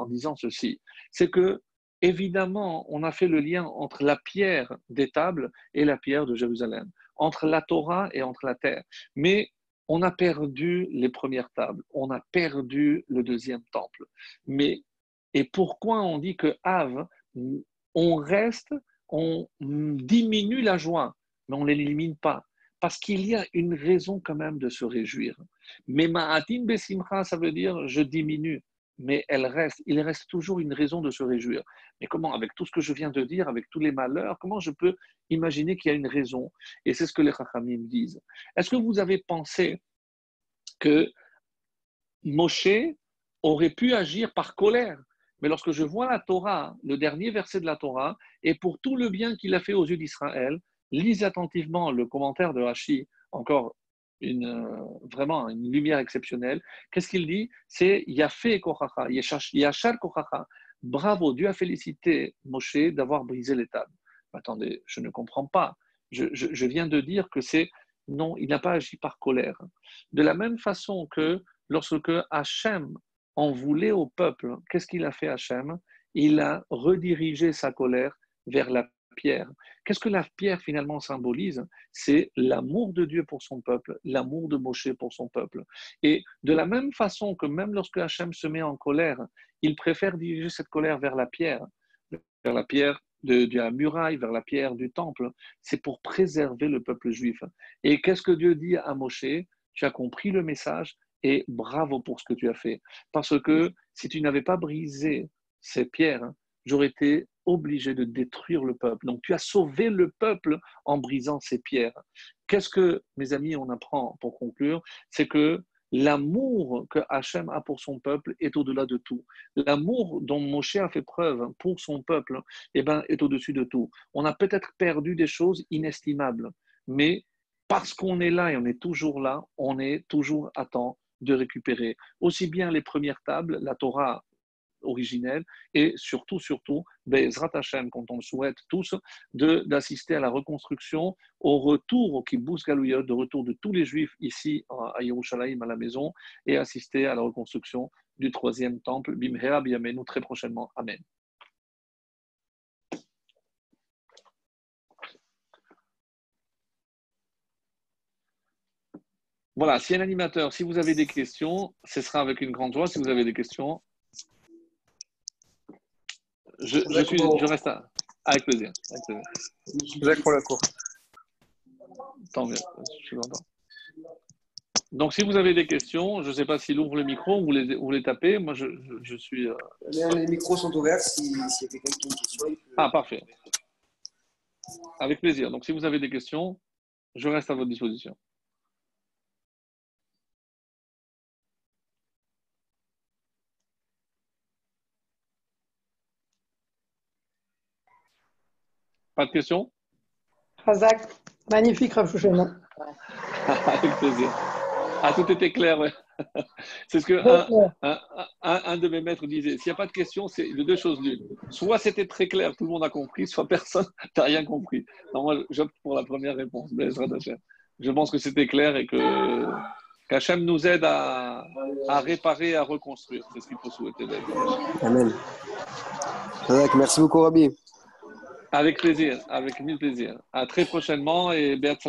disant ceci. C'est que, évidemment, on a fait le lien entre la pierre des tables et la pierre de Jérusalem, entre la Torah et entre la terre. Mais on a perdu les premières tables, on a perdu le deuxième temple. Et pourquoi on dit que Av, on reste, on diminue la joie, mais on ne l'élimine pas? Parce qu'il y a une raison quand même de se réjouir. Mais ma'atin besimcha, ça veut dire je diminue, mais il reste toujours une raison de se réjouir. Mais comment, avec tout ce que je viens de dire, avec tous les malheurs, comment je peux imaginer qu'il y a une raison? Et c'est ce que les Chachamim disent. Est-ce que vous avez pensé que Moshe aurait pu agir par colère? Mais lorsque je vois la Torah, le dernier verset de la Torah, et pour tout le bien qu'il a fait aux yeux d'Israël, lisez attentivement le commentaire de Rashi, encore vraiment une lumière exceptionnelle. Qu'est-ce qu'il dit? C'est Yafé Kochacha, Yachar Kochacha. Bravo, Dieu a félicité Moshe d'avoir brisé les tables. Attendez, je ne comprends pas. Je viens de dire que c'est non, il n'a pas agi par colère. De la même façon que lorsque Hachem en voulait au peuple, qu'est-ce qu'il a fait Hachem? Il a redirigé sa colère vers la pierre. Qu'est-ce que la pierre finalement symbolise? C'est l'amour de Dieu pour son peuple, l'amour de Moshe pour son peuple. Et de la même façon que même lorsque Hachem se met en colère, il préfère diriger cette colère vers la pierre de la muraille, vers la pierre du temple. C'est pour préserver le peuple juif. Et qu'est-ce que Dieu dit à Moshe? Tu as compris le message et bravo pour ce que tu as fait. Parce que si tu n'avais pas brisé ces pierres, j'aurais été obligé de détruire le peuple. Donc tu as sauvé le peuple en brisant ces pierres. Qu'est-ce que, mes amis, on apprend pour conclure? C'est que l'amour que Hachem a pour son peuple est au-delà de tout. L'amour dont Moshe a fait preuve pour son peuple est au-dessus de tout. On a peut-être perdu des choses inestimables, mais parce qu'on est là et on est toujours là, on est toujours à temps de récupérer aussi bien les premières tables, la Torah originelle, et surtout, Bezrat Hashem, quand on le souhaite tous, d'assister à la reconstruction, au retour au Kibbutz Galouyot, de retour de tous les Juifs ici à Yerushalayim, à la maison, et assister à la reconstruction du troisième temple, Bimhera Biyamenu, très prochainement. Amen. Voilà, s'il y a un animateur, si vous avez des questions, ce sera avec une grande joie. Si vous avez des questions, je reste avec plaisir. Jacques pour la cour. Tant mieux, je suis content. Donc, si vous avez des questions, je ne sais pas s'il ouvre le micro, vous les tapez. Moi, je suis. Les micros sont ouverts. S'il y a quelqu'un qui a une question, il peut... Ah, parfait. Avec plaisir. Donc, si vous avez des questions, je reste à votre disposition. Pas de questions? Razak, magnifique Rafouchena. Avec plaisir. Ah, tout était clair, ouais. C'est ce que un de mes maîtres disait. S'il n'y a pas de questions, c'est de deux choses l'une. Soit c'était très clair, tout le monde a compris, soit personne n'a rien compris. Non, moi, j'opte pour la première réponse. Je pense que c'était clair et qu'Hachem nous aide à réparer, à reconstruire. C'est ce qu'il faut souhaiter. Amen. Merci beaucoup, Rabbi. Avec plaisir, avec mille plaisirs. À très prochainement et Beatzala.